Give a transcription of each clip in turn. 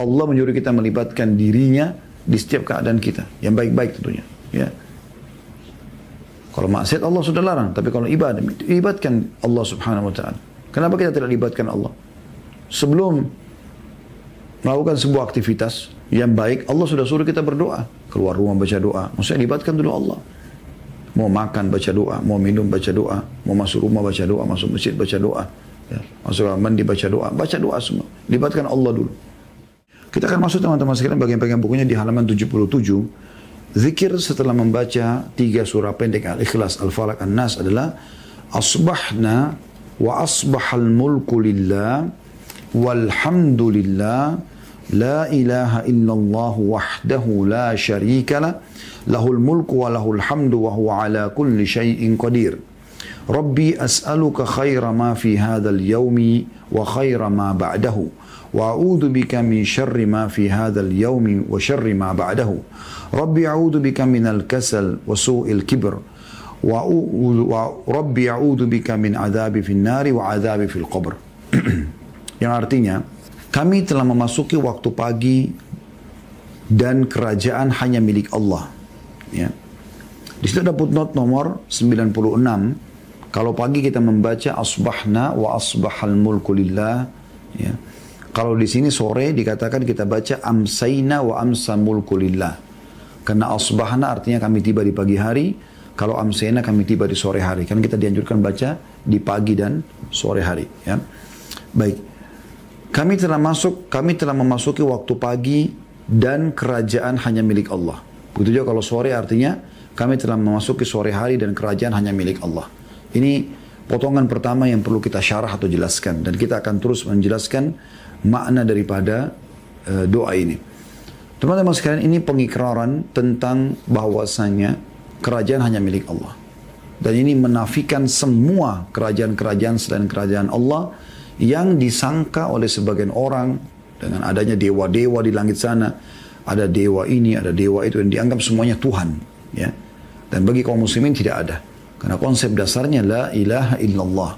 Allah menyuruh kita melibatkan dirinya di setiap keadaan kita, yang baik-baik tentunya. Ya. Kalau maksiat Allah sudah larang, tapi kalau ibadah, libatkan Allah subhanahu wa ta'ala. Kenapa kita tidak libatkan Allah? Sebelum melakukan sebuah aktivitas yang baik, Allah sudah suruh kita berdoa. Keluar rumah baca doa, maksudnya libatkan dulu Allah. Mau makan baca doa, mau minum baca doa, mau masuk rumah baca doa, masuk masjid baca doa, ya. Masuk mandi baca doa semua. Libatkan Allah dulu. Kita akan masuk teman-teman sekalian bagian-bagian bukunya di halaman 77. Zikir setelah membaca 3 surah pendek Al-Ikhlas, Al-Falaq, An-Nas adalah asbahna wa asbahal mulku lillah walhamdulillah la ilaha illallah wahdahu la syarika lah lahul mulku wa lahul hamdu wa huwa ala kulli syai'in qadir. Rabbi as'aluka khaira ma fi hadzal yaumi wa khaira ma ba'dahu wa a'udzu bika min syarri ma fi hadzal yaumi wa syarri ma ba'dahu. Rabbi a'udzu bika minal kasal wa su'il kibr wa Rabbi a'udzu bika min adzabi fin nari wa adzabi fil qabr. Yang artinya, kami telah memasuki waktu pagi dan kerajaan hanya milik Allah. Ya. Di situ ada footnote nomor 96. Kalau pagi kita membaca asbahna wa asbahal mulku lillah, ya. Kalau di sini sore dikatakan kita baca amsayna wa amsa mulku lillah. Karena asbahna artinya kami tiba di pagi hari, kalau amsayna kami tiba di sore hari. Kan kita dianjurkan baca di pagi dan sore hari, ya. Baik. Kami telah memasuki waktu pagi dan kerajaan hanya milik Allah. Begitu juga kalau sore artinya kami telah memasuki sore hari dan kerajaan hanya milik Allah. Ini potongan pertama yang perlu kita syarah atau jelaskan. Dan kita akan terus menjelaskan makna daripada doa ini. Teman-teman sekalian, ini pengikraran tentang bahwasanya kerajaan hanya milik Allah. Dan ini menafikan semua kerajaan-kerajaan selain kerajaan Allah yang disangka oleh sebagian orang dengan adanya dewa-dewa di langit sana. Ada dewa ini, ada dewa itu, yang dianggap semuanya Tuhan. Ya. Dan bagi kaum muslimin tidak ada. Karena konsep dasarnya la ilaha illallah.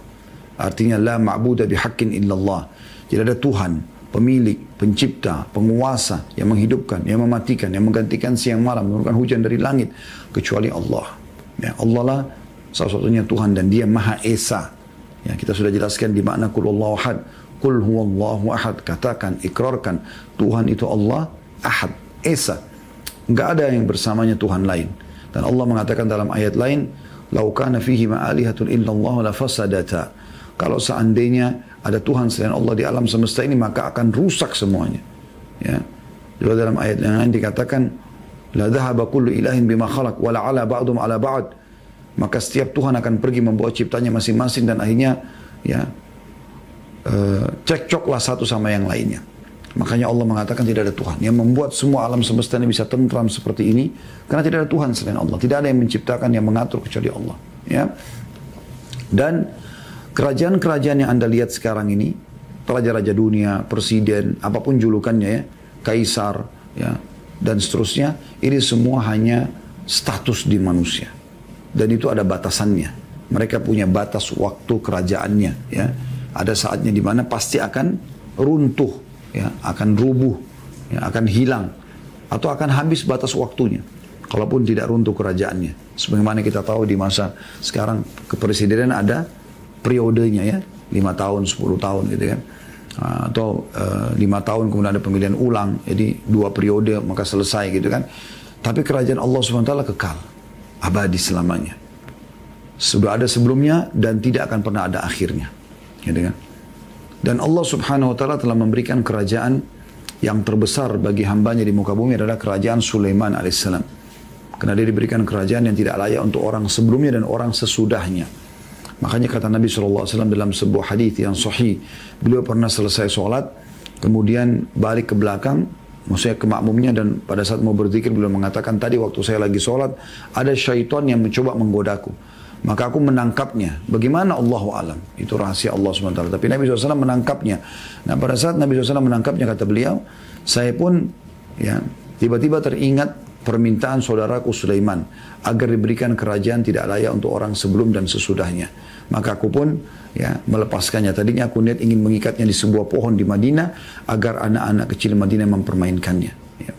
Artinya la ma'buda bihaqqin illallah. Tidak ada Tuhan, pemilik, pencipta, penguasa yang menghidupkan, yang mematikan, yang menggantikan siang malam, menurunkan hujan dari langit kecuali Allah. Ya, Allah lah satu-satunya Tuhan dan Dia Maha Esa. Ya, kita sudah jelaskan di makna qul huwallahu ahad. Qul huwallahu ahad, katakan, ikrarkan Tuhan itu Allah Ahad, Esa. Enggak ada yang bersamanya Tuhan lain. Dan Allah mengatakan dalam ayat lain, "Lau kana fihi ma'alihatun illallah la fasadata." Kalau seandainya ada Tuhan selain Allah di alam semesta ini, maka akan rusak semuanya. Ya. Juga dalam ayat yang lain dikatakan, "La dhahaba kullu ilahin bima khalaq wa la 'ala ba'dhum 'ala ba'd." Maka setiap Tuhan akan pergi membawa ciptanya masing-masing dan akhirnya ya cekcoklah satu sama yang lainnya. Makanya Allah mengatakan tidak ada Tuhan yang membuat semua alam semesta ini bisa tentram seperti ini, karena tidak ada Tuhan selain Allah. Tidak ada yang menciptakan, yang mengatur kecuali Allah. Ya. Dan kerajaan-kerajaan yang Anda lihat sekarang ini, raja-raja dunia, presiden, apapun julukannya ya, kaisar, ya, dan seterusnya, ini semua hanya status di manusia. Dan itu ada batasannya. Mereka punya batas waktu kerajaannya. Ya. Ada saatnya di mana pasti akan runtuh. Ya, akan rubuh, ya, akan hilang, atau akan habis batas waktunya. Kalaupun tidak runtuh kerajaannya. Sebagaimana kita tahu di masa sekarang kepresidenan ada periodenya ya, 5 tahun, 10 tahun gitu kan. Atau 5 tahun kemudian ada pemilihan ulang, jadi 2 periode maka selesai gitu kan. Tapi kerajaan Allah SWT kekal, abadi selamanya. Sudah ada sebelumnya dan tidak akan pernah ada akhirnya. Gitu kan. Dan Allah Subhanahu wa ta'ala telah memberikan kerajaan yang terbesar bagi hambanya di muka bumi adalah kerajaan Sulaiman alaihissalam. Karena dia diberikan kerajaan yang tidak layak untuk orang sebelumnya dan orang sesudahnya. Makanya kata Nabi SAW dalam sebuah hadis yang sahih, beliau pernah selesai sholat, kemudian balik ke belakang, maksudnya ke makmumnya, dan pada saat mau berzikir beliau mengatakan, tadi waktu saya lagi sholat, ada syaitan yang mencoba menggodaku. Maka aku menangkapnya. Bagaimana Allahu alam? Itu rahasia Allah SWT. Tapi Nabi SAW menangkapnya. Nah pada saat Nabi SAW menangkapnya, kata beliau, saya pun ya tiba-tiba teringat permintaan saudaraku Sulaiman agar diberikan kerajaan tidak layak untuk orang sebelum dan sesudahnya. Maka aku pun ya melepaskannya. Tadinya aku niat ingin mengikatnya di sebuah pohon di Madinah agar anak-anak kecil Madinah mempermainkannya. Ya.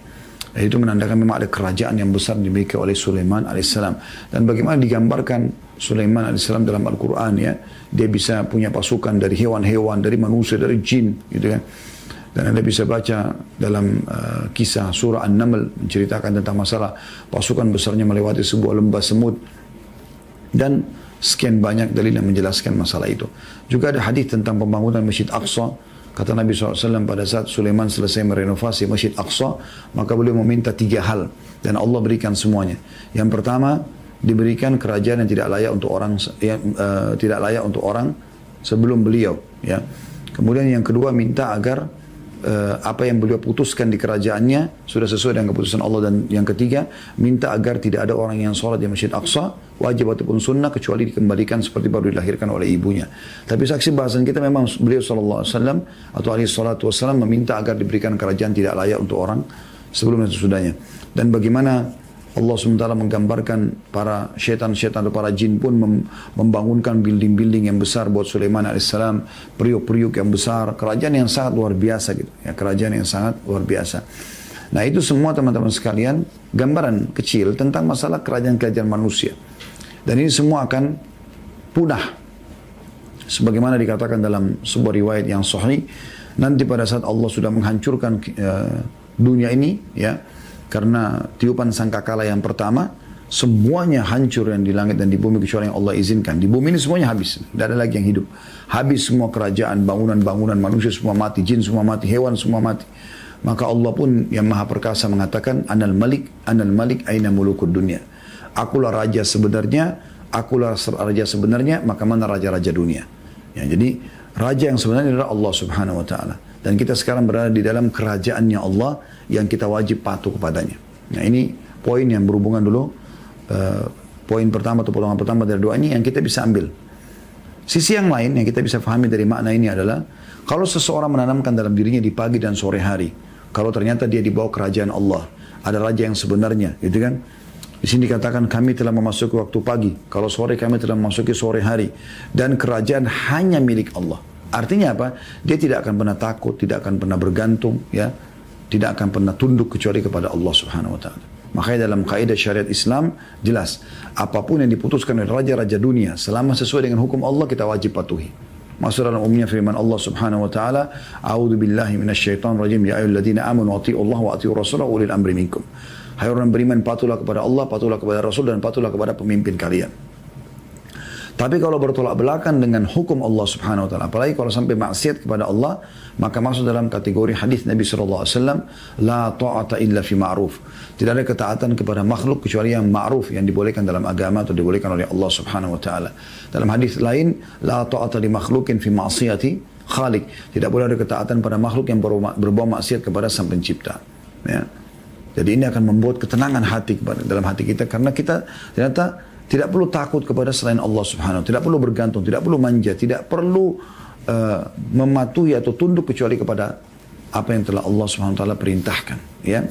Dan itu menandakan memang ada kerajaan yang besar dimiliki oleh Sulaiman alaihissalam. Dan bagaimana digambarkan Sulaiman alaihissalam dalam Al-Quran ya, dia bisa punya pasukan dari hewan-hewan, dari manusia, dari jin, gitu kan. Dan Anda bisa baca dalam kisah surah An-Naml menceritakan tentang masalah pasukan besarnya melewati sebuah lembah semut. Dan sekian banyak dalil yang menjelaskan masalah itu. Juga ada hadis tentang pembangunan Masjid Aqsa. Kata Nabi SAW pada saat Sulaiman selesai merenovasi Masjid Aqsa, maka beliau meminta 3 hal. Dan Allah berikan semuanya. Yang pertama, diberikan kerajaan yang tidak layak untuk orang tidak layak untuk orang sebelum beliau. Ya. Kemudian yang kedua, minta agar apa yang beliau putuskan di kerajaannya sudah sesuai dengan keputusan Allah. Dan yang ketiga, minta agar tidak ada orang yang sholat di Masjid Aqsa, wajib ataupun sunnah, kecuali dikembalikan seperti baru dilahirkan oleh ibunya. Tapi saksi bahasan kita memang beliau SAW atau alaihi salatu wassalam meminta agar diberikan kerajaan tidak layak untuk orang sebelum dan sesudahnya. Dan bagaimana Allah SWT menggambarkan para syaitan-syaitan atau para jin pun membangunkan building-building yang besar buat Sulaiman alaihissalam, periuk-periuk yang besar, kerajaan yang sangat luar biasa gitu. Ya, kerajaan yang sangat luar biasa. Nah itu semua teman-teman sekalian gambaran kecil tentang masalah kerajaan-kerajaan manusia. Dan ini semua akan punah. Sebagaimana dikatakan dalam sebuah riwayat yang sahih, nanti pada saat Allah sudah menghancurkan dunia ini, ya, karena tiupan sangkakala yang pertama, semuanya hancur yang di langit dan di bumi kecuali yang Allah izinkan. Di bumi ini semuanya habis, tidak ada lagi yang hidup. Habis semua kerajaan, bangunan-bangunan, manusia semua mati, jin semua mati, hewan semua mati. Maka Allah pun yang maha perkasa mengatakan, Anal Malik, aina mulukud dunia. Akulah raja sebenarnya, maka mana raja-raja dunia. Ya, jadi raja yang sebenarnya adalah Allah Subhanahu Wa Taala. Dan kita sekarang berada di dalam kerajaannya Allah yang kita wajib patuh kepadanya. Nah ini poin yang berhubungan dulu. Poin pertama atau potongan pertama dari doa ini yang kita bisa ambil. Sisi yang lain yang kita bisa pahami dari makna ini adalah, kalau seseorang menanamkan dalam dirinya di pagi dan sore hari, kalau ternyata dia dibawa kerajaan Allah, ada raja yang sebenarnya, gitu kan? Di sini dikatakan kami telah memasuki waktu pagi, kalau sore kami telah memasuki sore hari, dan kerajaan hanya milik Allah. Artinya apa? Dia tidak akan pernah takut, tidak akan pernah bergantung, ya, tidak akan pernah tunduk kecuali kepada Allah Subhanahu Wa Taala. Makanya dalam kaidah syariat Islam jelas, apapun yang diputuskan oleh raja-raja dunia, selama sesuai dengan hukum Allah kita wajib patuhi. Masuk dalam umumnya firman Allah Subhanahu Wa Taala, A'udzu billahi minasyaitonir rajim, ya ayyuhalladzina amanu atti'ullaha wa atti'ur rasulah ulil amri minkum. Hai orang beriman, patuhlah kepada Allah, patuhlah kepada Rasul, dan patuhlah kepada pemimpin kalian. Tapi kalau bertolak belakang dengan hukum Allah Subhanahu Wa Taala, apalagi kalau sampai maksiat kepada Allah, maka masuk dalam kategori hadis Nabi Sallallahu Alaihi Wasallam, la ta'ata illa fi ma'ruf. Tidak ada ketaatan kepada makhluk kecuali yang ma'ruf, yang dibolehkan dalam agama atau dibolehkan oleh Allah Subhanahu Wa Taala. Dalam hadis lain, la ta'ata li makhlukin fi ma'siyati khaliq. Tidak boleh ada ketaatan pada makhluk yang berbuat maksiat kepada Sang Pencipta. Ya. Jadi ini akan membuat ketenangan hati dalam hati kita, karena kita ternyata tidak perlu takut kepada selain Allah Subhanahu wa Ta'ala, tidak perlu bergantung, tidak perlu manja, tidak perlu mematuhi atau tunduk kecuali kepada apa yang telah Allah Subhanahu wa Ta'ala perintahkan. Ya.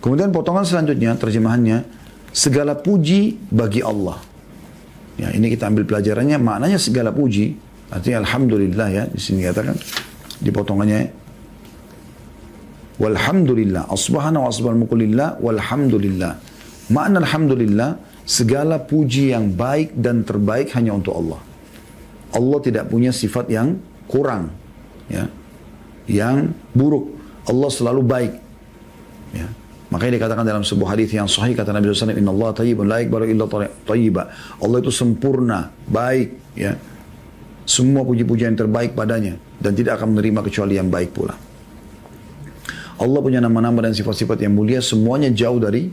Kemudian potongan selanjutnya, terjemahannya, segala puji bagi Allah. Ya, ini kita ambil pelajarannya, maknanya segala puji, artinya alhamdulillah, ya, di sini katakan di potongannya, walhamdulillah, asbahana wa asbahal mulku lillah, walhamdulillah. Makna alhamdulillah, segala puji yang baik dan terbaik hanya untuk Allah. Allah tidak punya sifat yang kurang, ya, yang buruk. Allah selalu baik. Ya. Makanya dikatakan dalam sebuah hadis yang sahih, kata Nabi SAW, Inna Allah tayyibun la yakbalu illa tayyiba. Allah itu sempurna, baik, ya. Semua puji-pujian yang terbaik padanya, dan tidak akan menerima kecuali yang baik pula. Allah punya nama-nama dan sifat-sifat yang mulia, semuanya jauh dari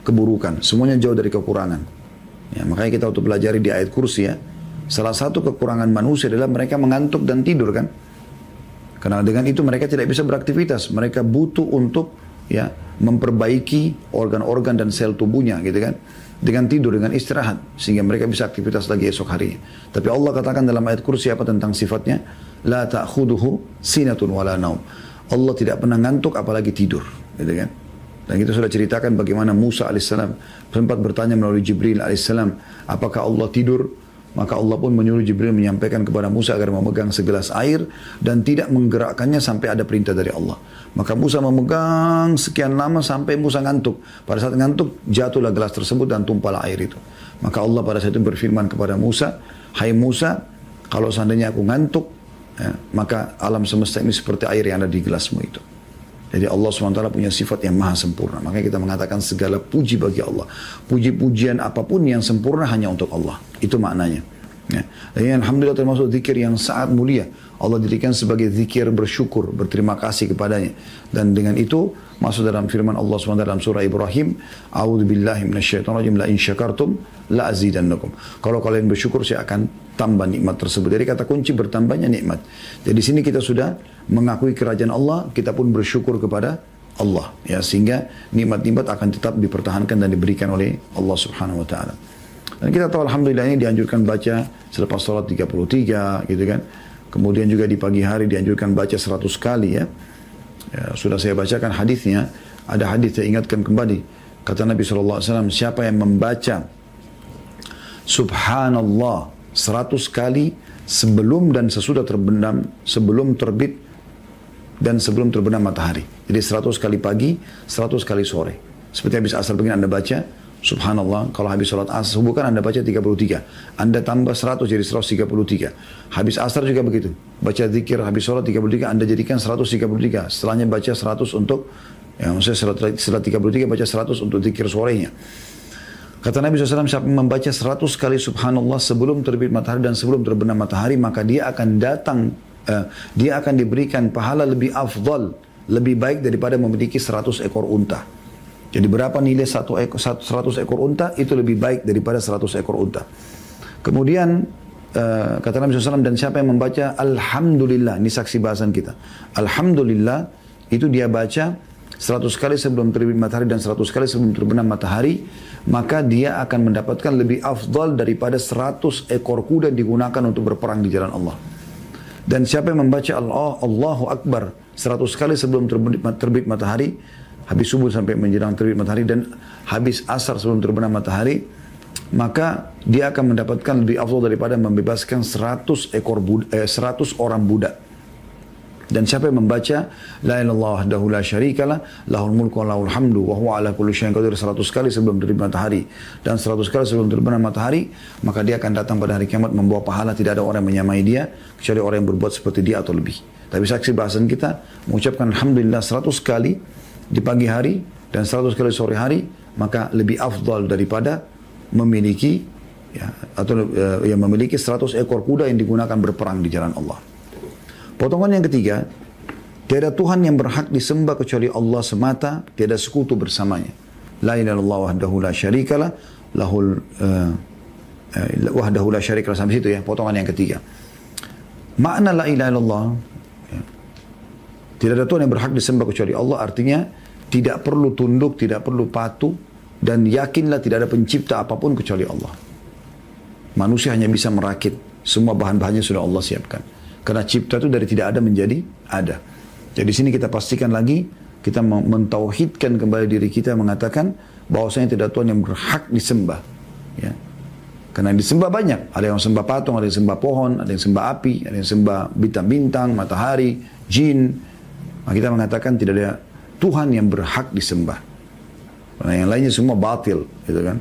keburukan, semuanya jauh dari kekurangan. Ya, makanya kita untuk pelajari di ayat kursi, ya, salah satu kekurangan manusia adalah mereka mengantuk dan tidur, kan? Karena dengan itu mereka tidak bisa beraktivitas, mereka butuh untuk, ya, memperbaiki organ-organ dan sel tubuhnya, gitu kan? Dengan tidur, dengan istirahat, sehingga mereka bisa aktivitas lagi esok harinya. Tapi Allah katakan dalam ayat kursi apa tentang sifatnya? La ta'khuduhu sinatun wala naum. Allah tidak pernah ngantuk apalagi tidur, gitu kan? Dan kita sudah ceritakan bagaimana Musa alaihissalam sempat bertanya melalui Jibril alaihissalam, apakah Allah tidur? Maka Allah pun menyuruh Jibril menyampaikan kepada Musa agar memegang segelas air dan tidak menggerakkannya sampai ada perintah dari Allah. Maka Musa memegang sekian lama sampai Musa ngantuk. Pada saat ngantuk, jatuhlah gelas tersebut dan tumpahlah air itu. Maka Allah pada saat itu berfirman kepada Musa, hai Musa, kalau seandainya aku ngantuk, ya, maka alam semesta ini seperti air yang ada di gelasmu itu. Jadi Allah SWT punya sifat yang maha sempurna. Makanya kita mengatakan segala puji bagi Allah. Puji-pujian apapun yang sempurna hanya untuk Allah. Itu maknanya. Ya. Dan alhamdulillah termasuk zikir yang sangat mulia. Allah dirikan sebagai zikir bersyukur, berterima kasih kepadanya. Dan dengan itu masuk dalam firman Allah SWT dalam surah Ibrahim, A'udzubillahi minasyaitonirrajim, la in syakartum la azidannakum. Kalau kalian bersyukur saya akan tambah nikmat tersebut. Jadi kata kunci bertambahnya nikmat. Jadi sini kita sudah mengakui kerajaan Allah, kita pun bersyukur kepada Allah. Ya, sehingga nikmat-nikmat akan tetap dipertahankan dan diberikan oleh Allah Subhanahu wa taala. Dan kita tahu alhamdulillah ini dianjurkan baca selepas salat 33 gitu kan. Kemudian juga di pagi hari dianjurkan baca 100 kali ya. Ya, sudah saya bacakan hadisnya. Ada hadis saya ingatkan kembali. Kata Nabi SAW, siapa yang membaca Subhanallah 100 kali sebelum dan sesudah terbenam, sebelum terbit dan sebelum terbenam matahari. Jadi 100 kali pagi, 100 kali sore. Seperti habis asar begini Anda baca Subhanallah, kalau habis sholat asar subuh kan Anda baca 33. Anda tambah 100 jadi 133. Habis asar juga begitu. Baca zikir habis sholat 33, Anda jadikan 133. Setelahnya baca 100 untuk, ya maksudnya setelah 33 baca 100 untuk zikir sorenya. Kata Nabi SAW, siapa membaca 100 kali Subhanallah sebelum terbit matahari dan sebelum terbenam matahari, maka dia akan datang, dia akan diberikan pahala lebih afdal, lebih baik daripada memiliki 100 ekor unta. Jadi berapa nilai 100 ekor unta, itu lebih baik daripada 100 ekor unta. Kemudian kata Nabi SAW, dan siapa yang membaca Alhamdulillah, ini saksi bahasan kita. Alhamdulillah, itu dia baca 100 kali sebelum terbit matahari dan 100 kali sebelum terbenam matahari, maka dia akan mendapatkan lebih afdal daripada 100 ekor kuda digunakan untuk berperang di jalan Allah. Dan siapa yang membaca Allahu Akbar 100 kali sebelum terbit matahari, habis subuh sampai menjelang terbit matahari dan habis asar sebelum terbenam matahari, maka dia akan mendapatkan lebih afdal daripada membebaskan 100 orang budak. Dan siapa yang membaca La ilaha illallah wahdahu la syarikalah lahul mulku wa lahul hamdu wa huwa ala kulli syai'in qadir 100 kali sebelum terbit matahari dan 100 kali sebelum terbenam matahari, maka dia akan datang pada hari kiamat membawa pahala, tidak ada orang yang menyamai dia kecuali orang yang berbuat seperti dia atau lebih. Tapi saksi bahasan kita mengucapkan alhamdulillah 100 kali di pagi hari dan 100 kali sore hari, maka lebih afdal daripada memiliki memiliki 100 ekor kuda yang digunakan berperang di jalan Allah. Potongan yang ketiga, tiada Tuhan yang berhak disembah kecuali Allah semata, tiada sekutu bersamanya. La ilaha illallah wahdahu la syarikalah lahul wahdahu la syarikalah, sampai situ ya, potongan yang ketiga. Makna la ilaha illallah, tidak ada Tuhan yang berhak disembah kecuali Allah, artinya tidak perlu tunduk, tidak perlu patuh, dan yakinlah tidak ada pencipta apapun kecuali Allah. Manusia hanya bisa merakit, semua bahan-bahannya sudah Allah siapkan. Karena cipta itu dari tidak ada menjadi ada. Jadi sini kita pastikan lagi, kita mentauhidkan kembali diri kita, mengatakan bahwasanya tidak Tuhan yang berhak disembah. Ya. Karena yang disembah banyak, ada yang sembah patung, ada yang sembah pohon, ada yang sembah api, ada yang sembah bintang-bintang, matahari, jin. Nah, kita mengatakan tidak ada Tuhan yang berhak disembah. Karena yang lainnya semua batil, gitu kan?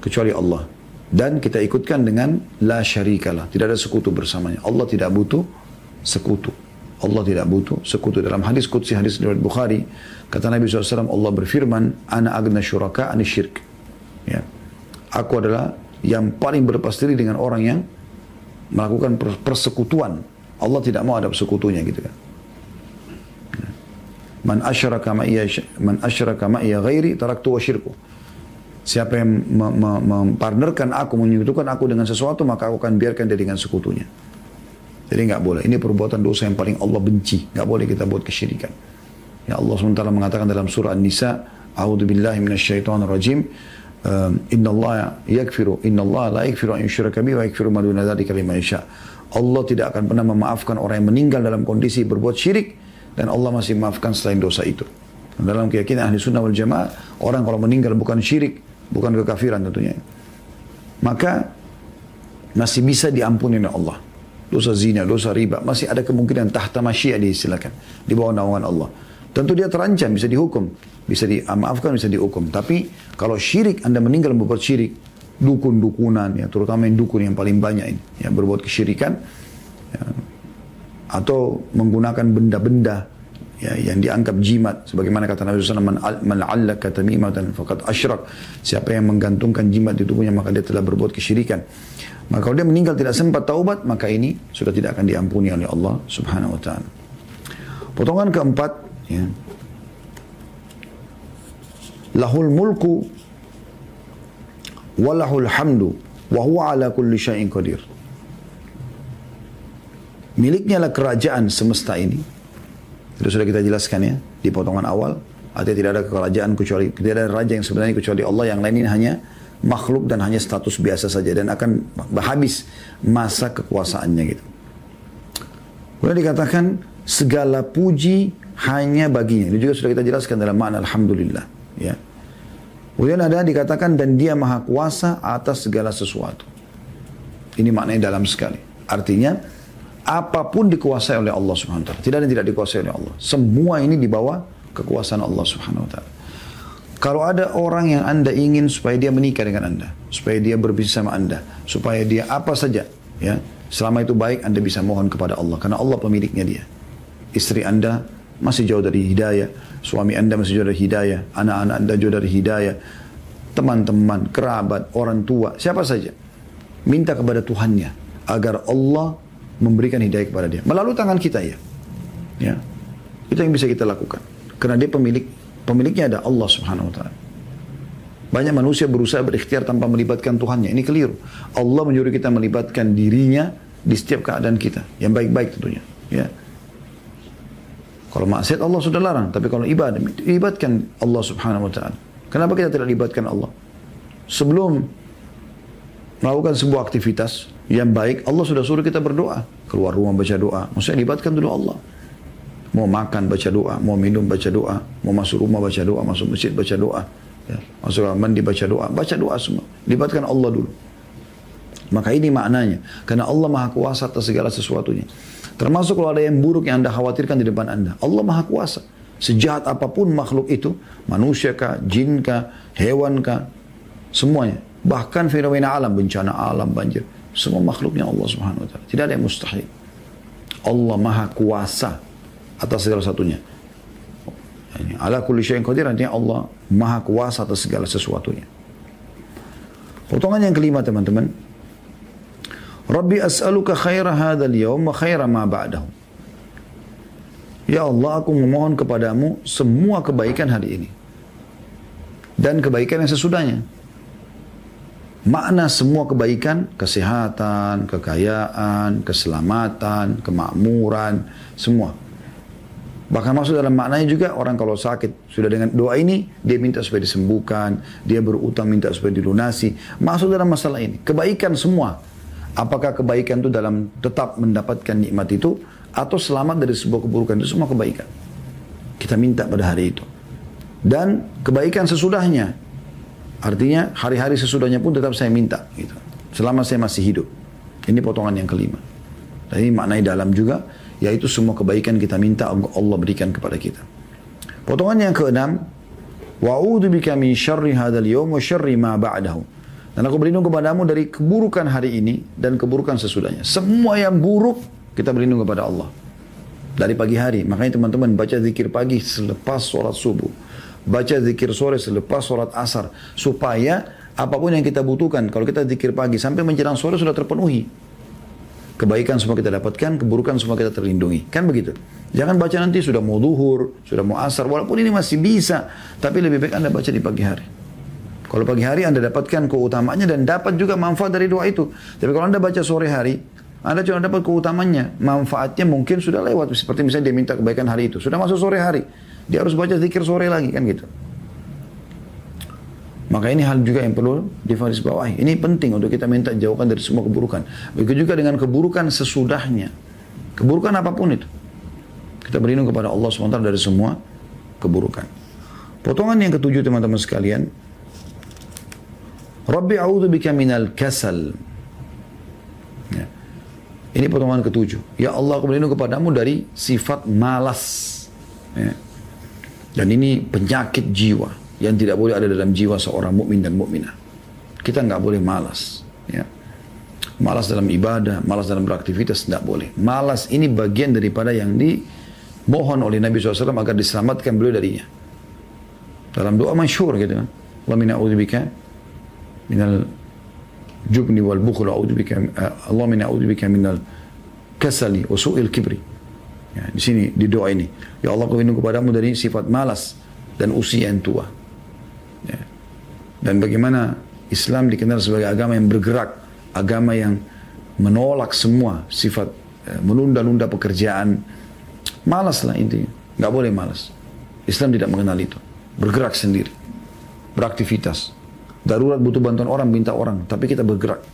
Kecuali Allah. Dan kita ikutkan dengan la syarikalah, tidak ada sekutu bersamanya. Allah tidak butuh sekutu. Allah tidak butuh sekutu. Dalam hadis qudsi, hadis riwayat Bukhari, kata Nabi SAW, Allah berfirman, ana agna syuraka ani syirk. Ya. Aku adalah yang paling berlepas diri dengan orang yang melakukan persekutuan. Allah tidak mau ada sekutunya, gitu kan. Man asyraka ma'iya ghairi taraktu wa syirku. Siapa yang mempartnerkan aku, menyekutukan aku dengan sesuatu, maka aku akan biarkan dia dengan sekutunya. Jadi nggak boleh. Ini perbuatan dosa yang paling Allah benci. Nggak boleh kita buat kesyirikan. Ya, Allah SWT mengatakan dalam surah An-Nisa, A'udzubillahi minasyaitonirrajim, Innallaha la yaghfiru an yushraka bihi wa yaghfiru ma duna dzalika liman yasha. Allah tidak akan pernah memaafkan orang yang meninggal dalam kondisi berbuat syirik, dan Allah masih memaafkan selain dosa itu. Dalam keyakinan ahli sunnah wal jamaah, orang kalau meninggal bukan syirik, bukan kekafiran tentunya, maka masih bisa diampuni oleh Allah. Dosa zina, dosa riba, masih ada kemungkinan tahta masyiah diistilahkan, di bawah naungan Allah. Tentu dia terancam, bisa dihukum, bisa dimaafkan, bisa dihukum. Tapi kalau syirik, Anda meninggal berbuat syirik, dukun-dukunan, ya, terutama yang dukun yang paling banyak ini, ya, berbuat kesyirikan, ya, atau menggunakan benda-benda, ya, yang dianggap jimat, sebagaimana kata Nabi SAW, man 'allaka tamimatan faqad asyrak, siapa yang menggantungkan jimat di tubuhnya maka dia telah berbuat kesyirikan. Maka kalau dia meninggal tidak sempat taubat, maka ini sudah tidak akan diampuni oleh Allah Subhanahu wa taala. Potongan keempat, ya. Lahul mulku walahul hamdu wa huwa ala kulli syai'in qadir. Miliknya lah kerajaan semesta ini. Itu sudah kita jelaskan, ya, di potongan awal. Artinya tidak ada kerajaan kecuali, tidak ada raja yang sebenarnya kecuali Allah, yang lain ini hanya makhluk dan hanya status biasa saja, dan akan habis masa kekuasaannya gitu. Kemudian dikatakan segala puji hanya baginya. Ini juga sudah kita jelaskan dalam makna alhamdulillah, ya. Kemudian ada dikatakan dan dia maha kuasa atas segala sesuatu. Ini maknanya dalam sekali. Artinya apapun dikuasai oleh Allah Subhanahu wa taala. Tidak ada yang tidak dikuasai oleh Allah. Semua ini di bawah kekuasaan Allah Subhanahu wa taala. Kalau ada orang yang Anda ingin supaya dia menikah dengan Anda, supaya dia berbisnis sama Anda, supaya dia apa saja, ya, selama itu baik, Anda bisa mohon kepada Allah, karena Allah pemiliknya dia. Istri Anda masih jauh dari hidayah, suami Anda masih jauh dari hidayah, anak-anak Anda jauh dari hidayah, teman-teman, kerabat, orang tua, siapa saja, minta kepada Tuhannya agar Allah memberikan hidayah kepada dia melalui tangan kita, ya. Ya, itu yang bisa kita lakukan, karena dia pemiliknya ada Allah Subhanahu wa taala. Banyak manusia berusaha berikhtiar tanpa melibatkan Tuhannya. Ini keliru. Allah menyuruh kita melibatkan dirinya di setiap keadaan kita, yang baik-baik tentunya, ya. Kalau maksiat Allah sudah larang, tapi kalau ibadah, libatkan Allah Subhanahu wa taala. Kenapa kita tidak libatkan Allah? Sebelum melakukan sebuah aktivitas yang baik, Allah sudah suruh kita berdoa. Keluar rumah baca doa. Maksudnya libatkan dulu Allah. Mau makan baca doa, mau minum baca doa, mau masuk rumah baca doa, masuk masjid baca doa, ya, masuk mandi baca doa semua. Libatkan Allah dulu. Maka ini maknanya, karena Allah maha kuasa atas segala sesuatunya. Termasuk kalau ada yang buruk yang Anda khawatirkan di depan Anda, Allah maha kuasa. Sejahat apapun makhluk itu, manusia kah, jin kah, hewan kah, semuanya. Bahkan fenomena alam, bencana alam, banjir, semua makhluknya Allah Subhanahu wa taala. Tidak ada yang mustahil. Allah maha kuasa atas segala satunya. Ala kulli syai'in qadir, artinya Allah maha kuasa atas segala sesuatunya. Potongan yang kelima, teman-teman. Rabbi as'aluka khaira hadzal yaum wa khaira ma ba'dahu. Ya Allah, aku memohon kepadamu semua kebaikan hari ini dan kebaikan yang sesudahnya. Makna semua kebaikan, kesehatan, kekayaan, keselamatan, kemakmuran, semua. Bahkan masuk dalam maknanya juga orang kalau sakit, sudah dengan doa ini, dia minta supaya disembuhkan, dia berutang minta supaya dilunasi. Masuk dalam masalah ini, kebaikan semua. Apakah kebaikan itu dalam tetap mendapatkan nikmat itu, atau selamat dari sebuah keburukan, itu semua kebaikan. Kita minta pada hari itu. Dan kebaikan sesudahnya, artinya hari-hari sesudahnya pun tetap saya minta, gitu. Selama saya masih hidup. Ini potongan yang kelima. Dan ini maknanya dalam juga, yaitu semua kebaikan kita minta Allah berikan kepada kita. Potongan yang keenam, wa'udzu bika min syarri hadzal yaum wa syarri ma ba'dahu. Dan aku berlindung kepadamu dari keburukan hari ini dan keburukan sesudahnya. Semua yang buruk kita berlindung kepada Allah. Dari pagi hari, makanya teman-teman baca zikir pagi selepas sholat subuh. Baca zikir sore selepas sholat asar. Supaya apapun yang kita butuhkan, kalau kita zikir pagi sampai menjelang sore sudah terpenuhi. Kebaikan semua kita dapatkan, keburukan semua kita terlindungi. Kan begitu? Jangan baca nanti sudah mau zuhur, sudah mau asar. Walaupun ini masih bisa, tapi lebih baik Anda baca di pagi hari. Kalau pagi hari Anda dapatkan keutamaannya dan dapat juga manfaat dari doa itu. Tapi kalau Anda baca sore hari, Anda cuma dapat keutamaannya. Manfaatnya mungkin sudah lewat. Seperti misalnya dia minta kebaikan hari itu. Sudah masuk sore hari. Dia harus baca zikir sore lagi, kan gitu. Maka ini hal juga yang perlu digarisbawahi. Ini penting untuk kita minta jauhkan dari semua keburukan. Begitu juga dengan keburukan sesudahnya. Keburukan apapun itu. Kita berlindung kepada Allah SWT dari semua keburukan. Potongan yang ketujuh teman-teman sekalian. Rabbi a'udzubika minal kasal. Ya. Ini potongan ketujuh. Ya Allah, aku berlindung kepadamu dari sifat malas. Ya. Dan ini penyakit jiwa yang tidak boleh ada dalam jiwa seorang mukmin dan mukminah. Kita nggak boleh malas. Ya. Malas dalam ibadah, malas dalam beraktivitas, tidak boleh. Malas ini bagian daripada yang dimohon oleh Nabi SAW agar diselamatkan beliau darinya. Dalam doa masyhur gitu kan. Allahumma a'udzubika minal jubni wal bukhli Allahumma a'udzubika minal kasali wa su'il kibri. Ya, di sini di doa ini, ya Allah, aku berlindung kepadamu dari sifat malas dan usia yang tua. Ya. Dan bagaimana Islam dikenal sebagai agama yang bergerak, agama yang menolak semua sifat menunda-nunda pekerjaan. Malas lah intinya, nggak boleh malas. Islam tidak mengenal itu. Bergerak sendiri, beraktivitas. Darurat butuh bantuan orang, minta orang, tapi kita bergerak.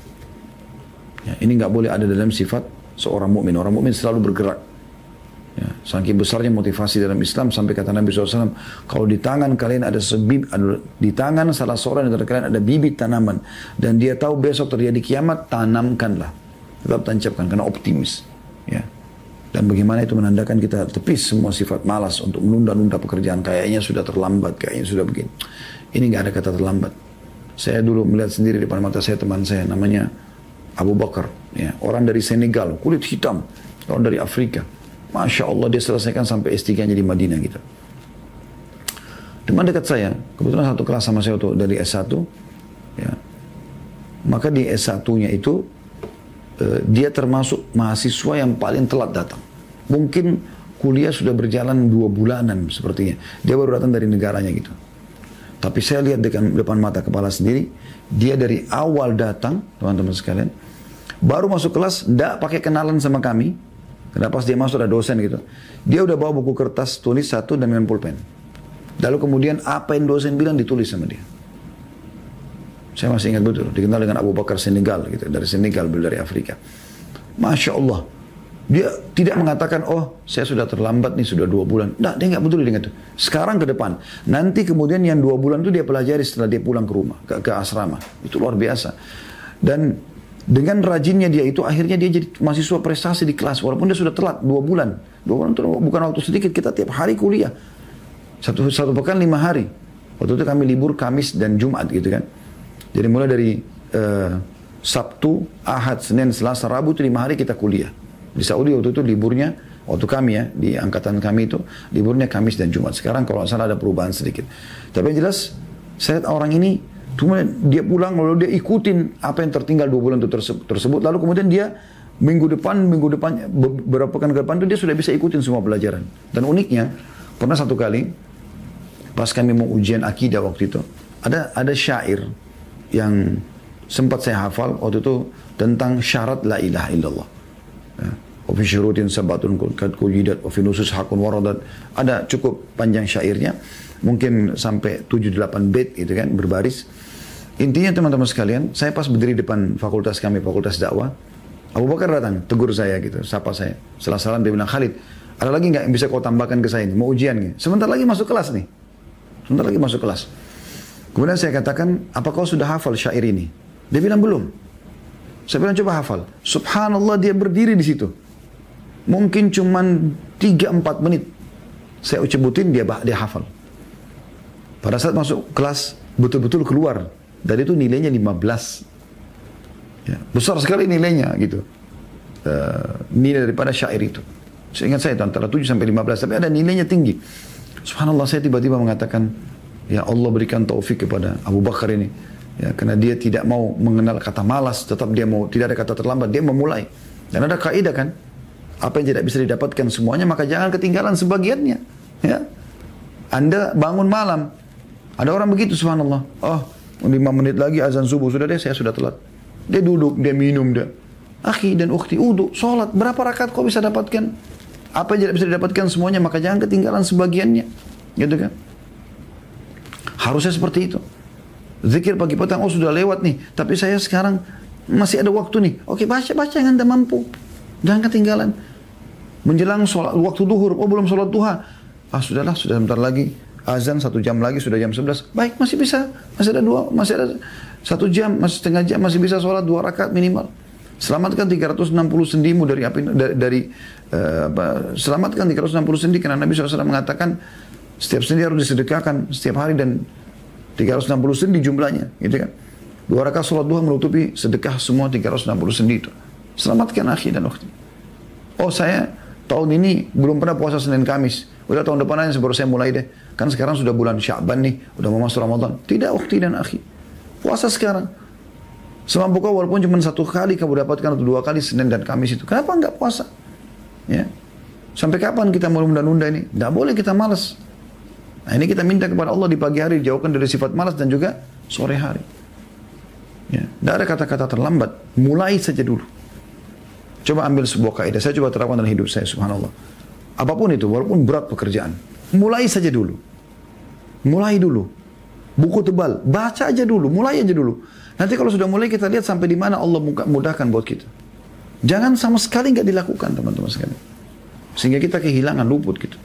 Ya, ini nggak boleh ada dalam sifat seorang mukmin. Orang mukmin selalu bergerak. Ya, saking besarnya motivasi dalam Islam sampai kata Nabi SAW, kalau di tangan kalian ada di tangan salah seorang dari kalian ada bibit tanaman dan dia tahu besok terjadi kiamat, tanamkanlah, tetap tancapkan karena optimis. Ya. Dan bagaimana itu menandakan kita tepis semua sifat malas untuk menunda-nunda pekerjaan, kayaknya sudah terlambat, kayaknya sudah begini. Ini nggak ada kata terlambat. Saya dulu melihat sendiri di depan mata saya teman saya namanya Abu Bakar, ya, orang dari Senegal, kulit hitam, orang dari Afrika. Masya Allah dia selesaikan sampai S3-nya di Madinah gitu. Teman dekat saya, kebetulan satu kelas sama saya tuh dari S1, ya. Maka di S1-nya itu dia termasuk mahasiswa yang paling telat datang. Mungkin kuliah sudah berjalan 2 bulanan sepertinya. Dia baru datang dari negaranya gitu. Tapi saya lihat depan mata kepala sendiri, dia dari awal datang, teman-teman sekalian, baru masuk kelas, tidak pakai kenalan sama kami. Karena pas dia masuk ada dosen gitu. Dia udah bawa buku kertas tulis satu dan dengan pulpen. Lalu kemudian apa yang dosen bilang ditulis sama dia. Saya masih ingat betul. Dikenal dengan Abu Bakar Senegal gitu. Dari Senegal, beliau dari Afrika. Masya Allah. Dia tidak mengatakan, oh saya sudah terlambat nih, sudah 2 bulan. Nah, dia nggak peduli dengan itu. Sekarang ke depan. Nanti kemudian yang 2 bulan itu dia pelajari setelah dia pulang ke rumah, ke asrama. Itu luar biasa. Dan dengan rajinnya dia itu, akhirnya dia jadi mahasiswa prestasi di kelas. Walaupun dia sudah telat 2 bulan. 2 bulan itu bukan waktu sedikit. Kita tiap hari kuliah. Satu pekan 5 hari. Waktu itu kami libur Kamis dan Jumat gitu kan. Jadi mulai dari Sabtu, Ahad, Senin, Selasa, Rabu itu 5 hari kita kuliah. Di Saudi waktu itu liburnya, waktu kami ya, di angkatan kami itu, liburnya Kamis dan Jumat. Sekarang kalau salah ada perubahan sedikit. Tapi yang jelas, saya lihat orang ini, cuma dia pulang, lalu dia ikutin apa yang tertinggal 2 bulan itu tersebut. Lalu kemudian dia minggu depan, beberapa pekan ke depan itu dia sudah bisa ikutin semua pelajaran. Dan uniknya, pernah satu kali, pas kami mau ujian akidah waktu itu, ada syair yang sempat saya hafal waktu itu tentang syarat la ilaha illallah. Wa fi syurutin sabatun kad kujidat wa fi nusus hakun waradat. Ada cukup panjang syairnya, mungkin sampai 7-8 bait gitu kan, berbaris. Intinya teman-teman sekalian, saya pas berdiri depan fakultas kami, fakultas dakwah, Abu Bakar datang, tegur saya gitu, sapa saya. Setelah salam dia bilang, Khalid, ada lagi nggak yang bisa kau tambahkan ke saya ini? Mau ujian nih? Sebentar lagi masuk kelas nih. Sebentar lagi masuk kelas. Kemudian saya katakan, apa kau sudah hafal syair ini? Dia bilang belum. Saya bilang coba hafal. Subhanallah dia berdiri di situ. Mungkin cuman 3-4 menit. Saya ucebutin dia hafal. Pada saat masuk kelas betul-betul keluar. Dan itu nilainya 15. Ya, besar sekali nilainya gitu. Nilai daripada syair itu. Saya ingat saya itu antara 7 sampai 15. Tapi ada nilainya tinggi. Subhanallah saya tiba-tiba mengatakan, ya Allah berikan taufik kepada Abu Bakar ini. Ya, karena dia tidak mau mengenal kata malas, tetap dia mau, tidak ada kata terlambat, dia memulai. Dan ada kaidah kan, apa yang tidak bisa didapatkan semuanya, maka jangan ketinggalan sebagiannya. Ya. Anda bangun malam, ada orang begitu subhanallah, oh 5 menit lagi azan subuh, sudah deh saya sudah telat. Dia duduk, dia minum, dia. Akhi dan ukhti, uduk, sholat, berapa rakaat kau bisa dapatkan? Apa yang tidak bisa didapatkan semuanya, maka jangan ketinggalan sebagiannya. Gitu kan. Harusnya seperti itu. Zikir pagi petang, oh sudah lewat nih. Tapi saya sekarang masih ada waktu nih. Oke, baca yang Anda mampu. Jangan ketinggalan. Menjelang sholat, waktu duhur, oh belum sholat duha. Ah sudahlah, sudah sebentar lagi. azan 1 jam lagi sudah jam 11. Baik, masih bisa. Masih ada 1 jam, masih setengah jam, masih bisa sholat 2 rakaat minimal. Selamatkan 360 sendimu dari api, selamatkan 360 sendi, karena Nabi SAW mengatakan setiap sendi harus disedekahkan setiap hari, dan 360 sendi jumlahnya, gitu kan. 2 rakaat sholat duha menutupi sedekah semua 360 sendi itu. Selamatkan akhi dan ukhti. Oh, saya tahun ini belum pernah puasa Senin Kamis. Udah tahun depan aja baru saya mulai deh. Kan sekarang sudah bulan Sya'ban nih, udah mau masuk Ramadan. Tidak, ukhti dan akhi. Puasa sekarang. Semampu kau, walaupun cuma 1 kali kamu dapatkan atau 2 kali Senin dan Kamis itu. Kenapa enggak puasa? Ya. Sampai kapan kita mau nunda-nunda ini? Enggak boleh kita malas. Nah, ini kita minta kepada Allah di pagi hari dijauhkan dari sifat malas dan juga sore hari. Ya. Tidak ada kata-kata terlambat. Mulai saja dulu. Coba ambil sebuah kaidah. Saya coba terapkan dalam hidup saya, subhanallah. Apapun itu, walaupun berat pekerjaan. Mulai saja dulu. Mulai dulu. Buku tebal. Baca aja dulu. Mulai aja dulu. Nanti kalau sudah mulai kita lihat sampai di mana Allah mudahkan buat kita. Jangan sama sekali nggak dilakukan, teman-teman sekalian. Sehingga kita kehilangan, luput gitu.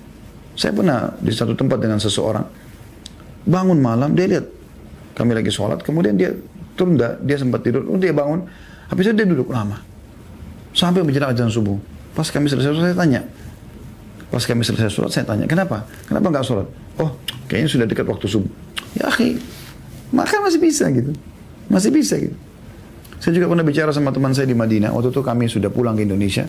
Saya pernah di satu tempat dengan seseorang. Bangun malam, dia lihat kami lagi sholat. Kemudian dia turun, dia sempat tidur. Dia bangun. Habis itu dia duduk lama. Sampai menjelang azan subuh. Pas kami selesai sholat, saya tanya, kenapa? Kenapa nggak sholat? Oh, kayaknya sudah dekat waktu subuh. Ya akhi, maka masih bisa gitu. Masih bisa gitu. Saya juga pernah bicara sama teman saya di Madinah. Waktu itu kami sudah pulang ke Indonesia.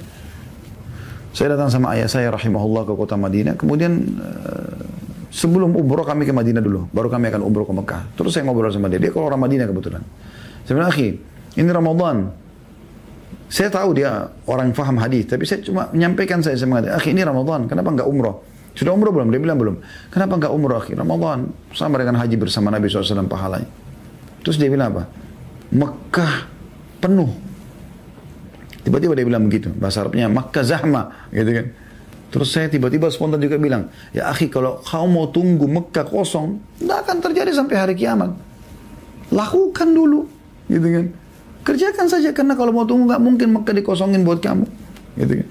Saya datang sama ayah saya rahimahullah ke kota Madinah. Kemudian sebelum umroh kami ke Madinah dulu. Baru kami akan umroh ke Mekah. Terus saya ngobrol sama dia. Dia kalau orang Madinah kebetulan. Saya bilang, akhi, ini Ramadan. Saya tahu dia orang faham hadis, tapi saya cuma menyampaikan, saya mengatakan, akhi, ini Ramadan, kenapa enggak umroh? Sudah umroh belum? Dia bilang belum. Kenapa enggak umroh, akhi? Ramadan sama dengan haji bersama Nabi SAW pahalanya. Terus dia bilang apa? Mekah penuh. Tiba-tiba dia bilang begitu. Bahasa Arabnya Makkah zahma, gitu kan. Terus saya tiba-tiba spontan juga bilang, ya akhi, kalau kau mau tunggu Mekah kosong, tidak akan terjadi sampai hari kiamat. Lakukan dulu, gitu kan. Kerjakan saja, karena kalau mau tunggu nggak mungkin Mekah dikosongin buat kamu, gitu kan.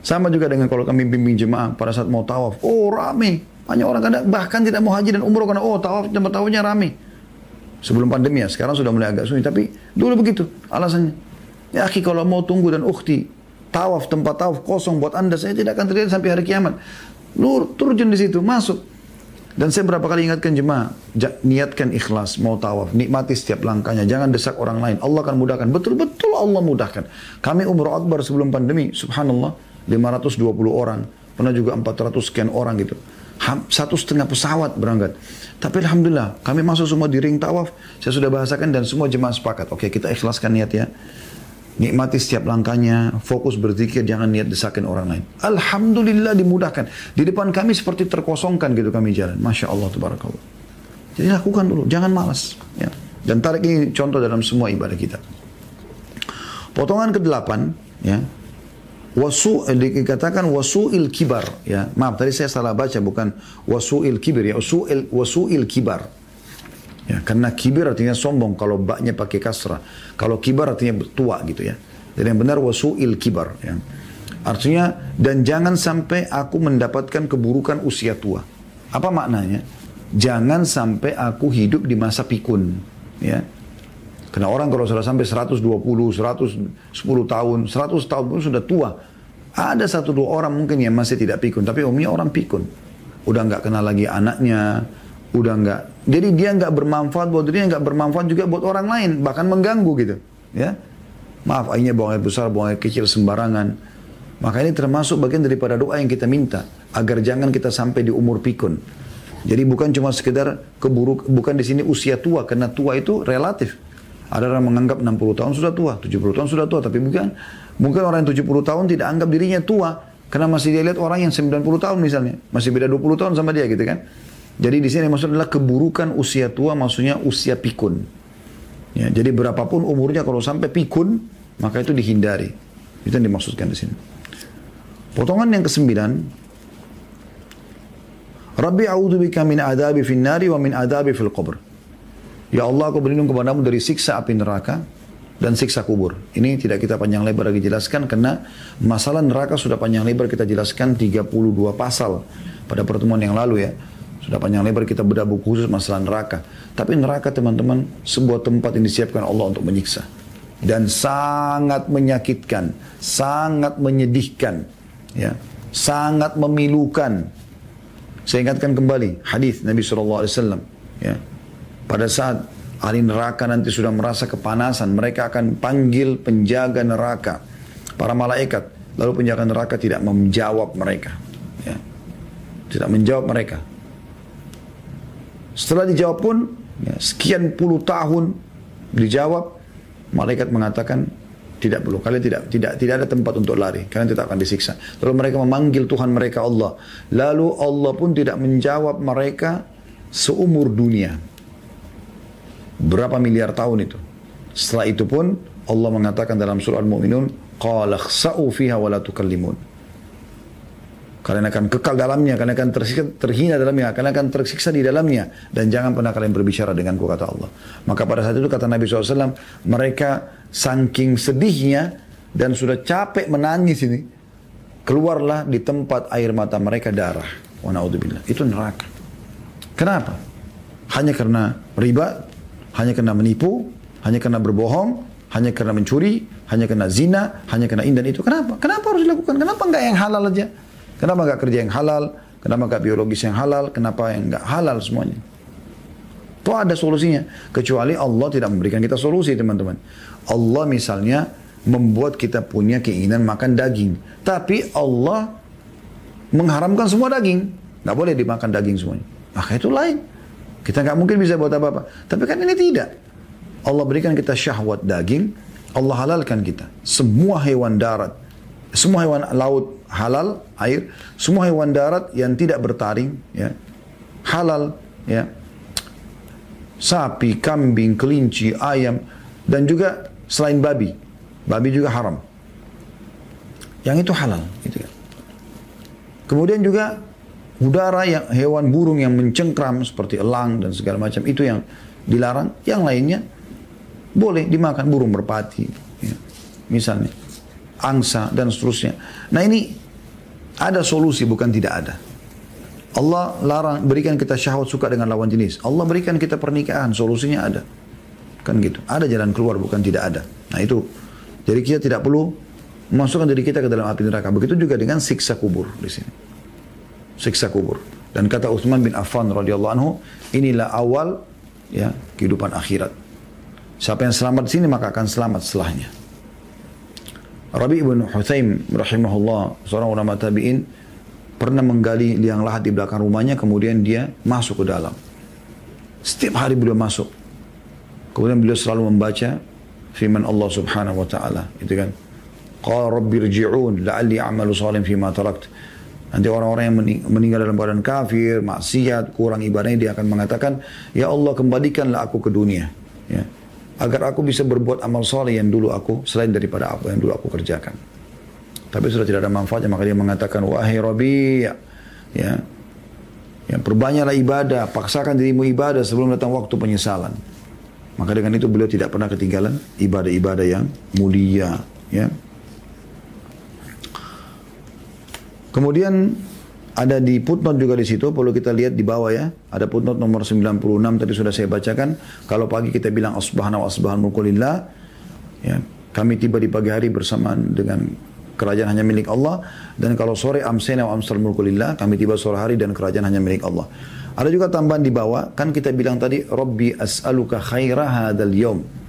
Sama juga dengan kalau kami bimbing jemaah pada saat mau tawaf, oh rame, banyak orang kadang bahkan tidak mau haji dan umroh karena oh tawaf tempat tawafnya rame. Sebelum pandemi ya, sekarang sudah mulai agak sunyi, tapi dulu begitu alasannya. Ya akhi, kalau mau tunggu dan ukhti, tawaf tempat tawaf kosong buat anda, saya tidak akan terjadi sampai hari kiamat. Lu turun di situ, masuk. Dan saya berapa kali ingatkan jemaah, niatkan ikhlas, mau tawaf, nikmati setiap langkahnya, jangan desak orang lain. Allah akan mudahkan, betul-betul Allah mudahkan. Kami umrah akbar sebelum pandemi, subhanallah, 520 orang, pernah juga 400 sekian orang gitu. 1,5 pesawat berangkat. Tapi alhamdulillah, kami masuk semua di ring tawaf, saya sudah bahasakan dan semua jemaah sepakat. Oke, kita ikhlaskan niat ya. Nikmati setiap langkahnya, fokus berzikir, jangan niat desakin orang lain. Alhamdulillah dimudahkan. Di depan kami seperti terkosongkan gitu kami jalan. Masya Allah, tabarakallah. Jadi lakukan dulu, jangan malas. Ya. Dan tarik ini contoh dalam semua ibadah kita. Potongan ke-8, ya. Dikatakan wasu'il kibar, ya. Maaf, tadi saya salah baca, bukan wasu'il kibir, ya. Wasu'il kibar. Ya, karena kibir artinya sombong kalau baknya pakai kasrah. Kalau kibar artinya tua gitu ya. Jadi yang benar wasu'il kibar ya. Artinya dan jangan sampai aku mendapatkan keburukan usia tua. Apa maknanya? Jangan sampai aku hidup di masa pikun ya. Karena orang kalau sudah sampai 120, 110 tahun, 100 tahun pun sudah tua. Ada 1-2 orang mungkin yang masih tidak pikun, tapi umumnya orang pikun. Udah nggak kenal lagi anaknya, udah nggak. Jadi dia nggak bermanfaat buat dirinya, nggak bermanfaat juga buat orang lain, bahkan mengganggu gitu. Ya, maaf, airnya buang air besar, buang air kecil sembarangan. Maka ini termasuk bagian daripada doa yang kita minta agar jangan kita sampai di umur pikun. Jadi bukan cuma sekedar bukan di sini usia tua, karena tua itu relatif. Ada orang menganggap 60 tahun sudah tua, 70 tahun sudah tua, tapi mungkin orang yang 70 tahun tidak anggap dirinya tua, karena masih dia lihat orang yang 90 tahun misalnya, masih beda 20 tahun sama dia gitu kan. Jadi di sini maksudnya adalah keburukan usia tua, maksudnya usia pikun. Ya, jadi berapapun umurnya kalau sampai pikun, maka itu dihindari. Itu yang dimaksudkan di sini. Potongan yang ke-9. Rabbi a'udzubika min adabi fin nari wa min adabi fil qabr. Ya Allah, aku berlindung kepadamu dari siksa api neraka dan siksa kubur. Ini tidak kita panjang lebar lagi jelaskan karena masalah neraka sudah panjang lebar kita jelaskan 32 pasal pada pertemuan yang lalu ya. Sudah panjang lebar kita bedah buku khusus masalah neraka. Tapi neraka teman-teman, sebuah tempat yang disiapkan Allah untuk menyiksa. Dan sangat menyakitkan, sangat menyedihkan, ya, sangat memilukan. Saya ingatkan kembali hadis Nabi SAW. Ya, pada saat ahli neraka nanti sudah merasa kepanasan, mereka akan panggil penjaga neraka, para malaikat. Lalu penjaga neraka tidak menjawab mereka. Ya, tidak menjawab mereka. Setelah dijawab pun, ya, sekian puluh tahun dijawab, malaikat mengatakan tidak perlu, kalian tidak ada tempat untuk lari, kalian tidak akan disiksa. Lalu mereka memanggil Tuhan mereka Allah. Lalu Allah pun tidak menjawab mereka seumur dunia. Berapa miliar tahun itu. Setelah itu pun Allah mengatakan dalam surah Al-Mu'minun, qala khsa'u fiha wa la tukallimun. Kalian akan kekal dalamnya, kalian akan terhina dalamnya, kalian akan tersiksa di dalamnya. Dan jangan pernah kalian berbicara denganku, kata Allah. Maka pada saat itu kata Nabi SAW, mereka saking sedihnya dan sudah capek menangis ini, keluarlah di tempat air mata mereka darah. Wa na'udzubillah. Itu neraka. Kenapa? Hanya karena riba, hanya karena menipu, hanya karena berbohong, hanya karena mencuri, hanya karena zina, hanya karena ini dan itu. Kenapa? Kenapa harus dilakukan? Kenapa enggak yang halal aja? Kenapa enggak kerja yang halal? Kenapa enggak biologis yang halal? Kenapa yang enggak halal semuanya? Itu ada solusinya. Kecuali Allah tidak memberikan kita solusi, teman-teman. Allah misalnya membuat kita punya keinginan makan daging. Tapi Allah mengharamkan semua daging. Nggak boleh dimakan daging semuanya. Maka itu lain. Kita nggak mungkin bisa buat apa-apa. Tapi kan ini tidak. Allah berikan kita syahwat daging. Allah halalkan kita. Semua hewan darat. Semua hewan laut halal, air. Semua hewan darat yang tidak bertaring, ya, halal, ya. Sapi, kambing, kelinci, ayam, dan juga selain babi. Babi juga haram. Yang itu halal, gitu kan. Kemudian juga udara, yang hewan burung yang mencengkram seperti elang dan segala macam, itu yang dilarang. Yang lainnya boleh dimakan, burung merpati, ya, misalnya angsa dan seterusnya. Nah, ini ada solusi, bukan tidak ada. Allah larang, berikan kita syahwat suka dengan lawan jenis. Allah berikan kita pernikahan, solusinya ada. Kan gitu. Ada jalan keluar, bukan tidak ada. Nah itu. Jadi kita tidak perlu memasukkan diri kita ke dalam api neraka. Begitu juga dengan siksa kubur di sini. Siksa kubur. Dan kata Utsman bin Affan radhiyallahu anhu, inilah awal, ya, kehidupan akhirat. Siapa yang selamat di sini maka akan selamat setelahnya. Rabi' ibn Hutsaim rahimahullah, seorang ulama tabi'in, pernah menggali liang lahat di belakang rumahnya, kemudian dia masuk ke dalam. Setiap hari beliau masuk. Kemudian beliau selalu membaca firman Allah Subhanahu wa taala, itu kan. Qala rabbi irji'un la'alli a'malu shalihan fima tarakt. Nanti orang-orang yang meninggal dalam keadaan kafir, maksiat, kurang ibadahnya, dia akan mengatakan, ya Allah, kembalikanlah aku ke dunia, ya, agar aku bisa berbuat amal soleh yang dulu aku, selain daripada apa yang dulu aku kerjakan. Tapi sudah tidak ada manfaatnya, maka dia mengatakan, wahai Rabi', ya, perbanyaklah ibadah, paksakan dirimu ibadah sebelum datang waktu penyesalan. Maka dengan itu beliau tidak pernah ketinggalan ibadah-ibadah yang mulia, ya. Kemudian ada di footnote juga di situ, perlu kita lihat di bawah, ya. Ada footnote nomor 96 tadi sudah saya bacakan. Kalau pagi kita bilang asbahana wa asbahan mulku lillah, ya, kami tiba di pagi hari bersamaan dengan kerajaan hanya milik Allah. Dan kalau sore amsena wa amsal mulku lillah, kami tiba sore hari dan kerajaan hanya milik Allah. Ada juga tambahan di bawah, kan kita bilang tadi, Rabbi as'aluka khaira hadal yawm.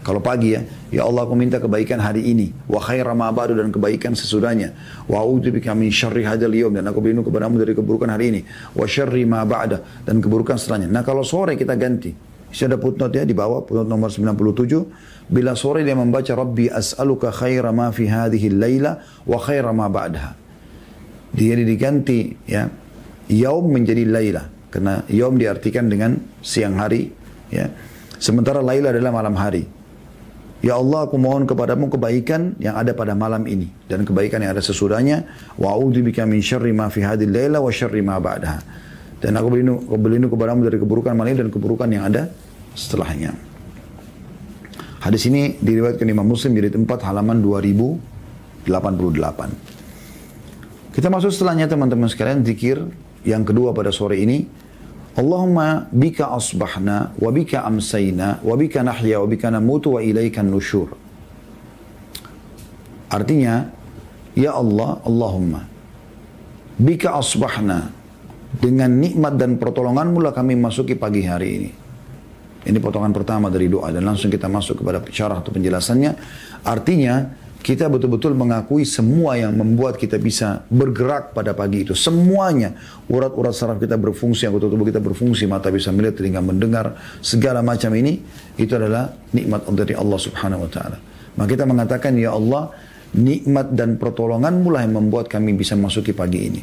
Kalau pagi, ya Allah, aku minta kebaikan hari ini, wa khaira ma ba'du, dan kebaikan sesudahnya, wa a'udzubika min syarri hadzal yaum, dan aku berlindung kepadamu dari keburukan hari ini, wa syarri ma ba'da, dan keburukan setelahnya. Nah, kalau sore kita ganti. Ada footnote, ya, di bawah, footnote nomor 97. Bila sore dia membaca Rabbi as'aluka khaira ma fi hadhihi al-laila wa khaira ma ba'daha. Dia diganti, ya, yaum menjadi laila, karena yaum diartikan dengan siang hari, ya. Sementara laila adalah malam hari. Ya Allah, aku mohon kepadamu kebaikan yang ada pada malam ini dan kebaikan yang ada sesudahnya. Wa a'udzubika min syarri ma fi hadhil laila wa syarri ma ba'daha. Dan aku berlindung kepadamu dari keburukan malam dan keburukan yang ada setelahnya. Hadis ini diriwayatkan Imam Muslim jilid 4 halaman 2088. Kita masuk setelahnya, teman-teman sekalian, zikir yang kedua pada sore ini. Allahumma bika asbahna, wa bika amsayna, wa bika nahya, wa bika namutu, wa ilaikan nusyur. Artinya, ya Allah, Allahumma, bika asbahna, dengan nikmat dan pertolonganmu lah kami masuki pagi hari ini. Ini potongan pertama dari doa dan langsung kita masuk kepada syarah atau penjelasannya. Artinya kita betul-betul mengakui semua yang membuat kita bisa bergerak pada pagi itu. Semuanya, urat-urat saraf kita berfungsi, anggota tubuh kita berfungsi, mata bisa melihat, telinga mendengar, segala macam ini, itu adalah nikmat dari Allah Subhanahu Wa Taala. Maka kita mengatakan, ya Allah, nikmat dan pertolonganmu lah yang membuat kami bisa masuki pagi ini.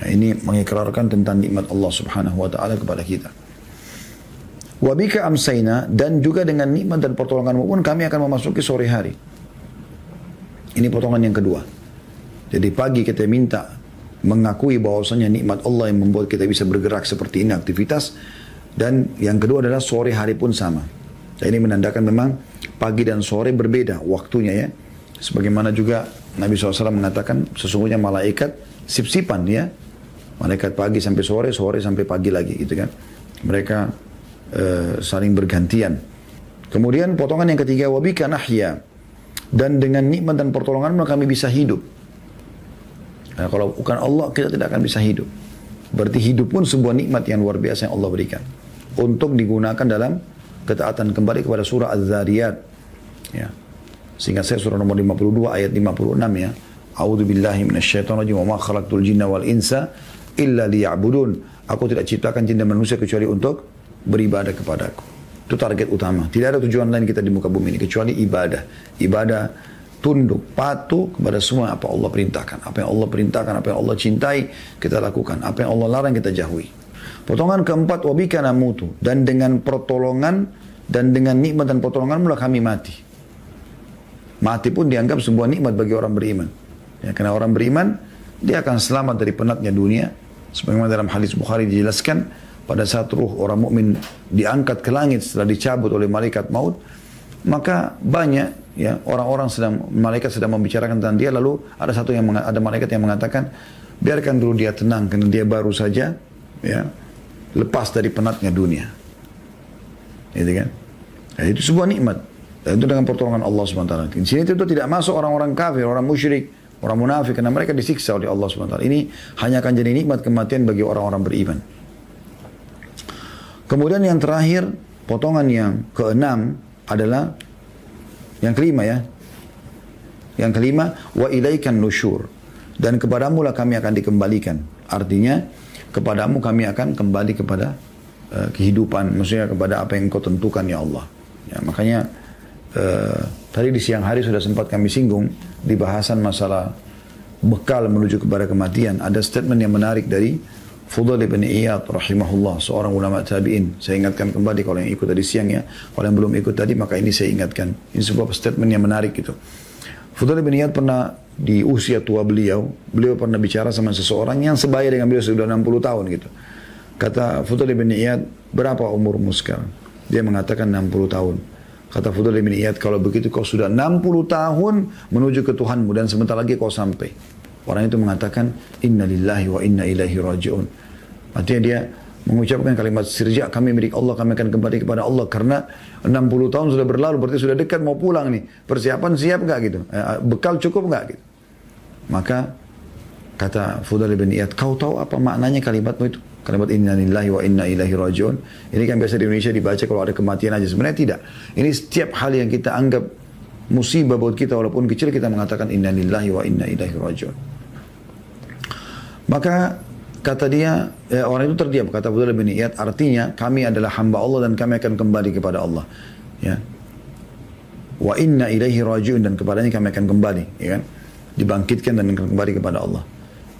Ya, ini mengikrarkan tentang nikmat Allah Subhanahu Wa Taala kepada kita. Wabika amsayna, dan juga dengan nikmat dan pertolonganmu pun kami akan memasuki sore hari. Ini potongan yang kedua. Jadi pagi kita minta mengakui bahwasanya nikmat Allah yang membuat kita bisa bergerak seperti ini aktivitas. Dan yang kedua adalah sore hari pun sama. Dan ini menandakan memang pagi dan sore berbeda waktunya ya. Sebagaimana juga Nabi SAW mengatakan sesungguhnya malaikat sip-sipan ya. Malaikat pagi sampai sore, sore sampai pagi lagi gitu kan. Mereka saling bergantian. Kemudian potongan yang ketiga, wabika nahya, dan dengan nikmat dan pertolongan kami bisa hidup. Nah, kalau bukan Allah kita tidak akan bisa hidup. Berarti hidup pun sebuah nikmat yang luar biasa yang Allah berikan untuk digunakan dalam ketaatan kembali kepada surah Az-Zariyat ya. Sehingga saya surah nomor 52 ayat 56 ya. A'udzu billahi minasyaitonir rajim wa ma khalaqtul jinna wal insa illa liya'budun. Aku tidak ciptakan jin dan manusia kecuali untuk beribadah kepadaku. Itu target utama. Tidak ada tujuan lain kita di muka bumi ini kecuali ibadah. Ibadah tunduk, patuh kepada semua apa Allah perintahkan. Apa yang Allah perintahkan, apa yang Allah cintai, kita lakukan. Apa yang Allah larang, kita jauhi. Potongan keempat, wabika namutu, dan dengan pertolongan dan dengan nikmat dan pertolonganmu lah kami mati. Mati pun dianggap sebuah nikmat bagi orang beriman. Ya, karena orang beriman, dia akan selamat dari penatnya dunia. Sebagaimana dalam hadis Bukhari dijelaskan, pada saat ruh orang mukmin diangkat ke langit setelah dicabut oleh malaikat maut, maka banyak ya orang-orang malaikat sedang membicarakan tentang dia, lalu ada malaikat yang mengatakan, biarkan dulu dia tenang karena dia baru saja ya lepas dari penatnya dunia. Gitu kan? Ya, itu sebuah nikmat. Dan itu dengan pertolongan Allah SWT. Di sini itu tidak masuk orang-orang kafir, orang musyrik, orang munafik, karena mereka disiksa oleh Allah SWT. Ini hanya akan jadi nikmat kematian bagi orang-orang beriman. Kemudian yang terakhir, potongan yang keenam adalah yang kelima ya. Yang kelima, wa ilaikan nusyur. Dan kepadamu lah kami akan dikembalikan. Artinya, kepadamu kami akan kembali kepada kehidupan. Maksudnya kepada apa yang kau tentukan ya Allah. Ya, makanya tadi di siang hari sudah sempat kami singgung di bahasan masalah bekal menuju kepada kematian. Ada statement yang menarik dari Fudail bin Iyad rahimahullah, seorang ulama tabi'in. Saya ingatkan kembali kalau yang ikut tadi siang ya. Kalau yang belum ikut tadi maka ini saya ingatkan. Ini sebuah statement yang menarik gitu. Fudail bin Iyad pernah di usia tua beliau pernah bicara sama seseorang yang sebaya dengan beliau sudah 60 tahun gitu. Kata Fudail bin Iyad, berapa umurmu sekarang? Dia mengatakan 60 tahun. Kata Fudail bin Iyad, kalau begitu kau sudah 60 tahun menuju ke Tuhanmu dan sebentar lagi kau sampai. Orang itu mengatakan, inna lillahi wa inna ilaihi raji'un. Artinya dia mengucapkan kalimat sirja, kami milik Allah, kami akan kembali kepada Allah. Karena 60 tahun sudah berlalu, berarti sudah dekat mau pulang nih. Persiapan siap nggak gitu? Bekal cukup nggak gitu? Maka kata Fudail bin Iyad, kau tahu apa maknanya kalimatmu itu? Kalimat inna lillahi wa inna ilaihi raji'un. Ini kan biasa di Indonesia dibaca kalau ada kematian aja. Sebenarnya tidak. Ini setiap hal yang kita anggap musibah buat kita walaupun kecil, kita mengatakan inna lillahi wa inna ilaihi raji'un. Maka kata dia, orang itu terdiam. Kata Fudail bin Iyad, artinya kami adalah hamba Allah dan kami akan kembali kepada Allah. Ya. Wa inna ilaihi raji'un, dan kepadanya kami akan kembali. Ya kan? Dibangkitkan dan akan kembali kepada Allah.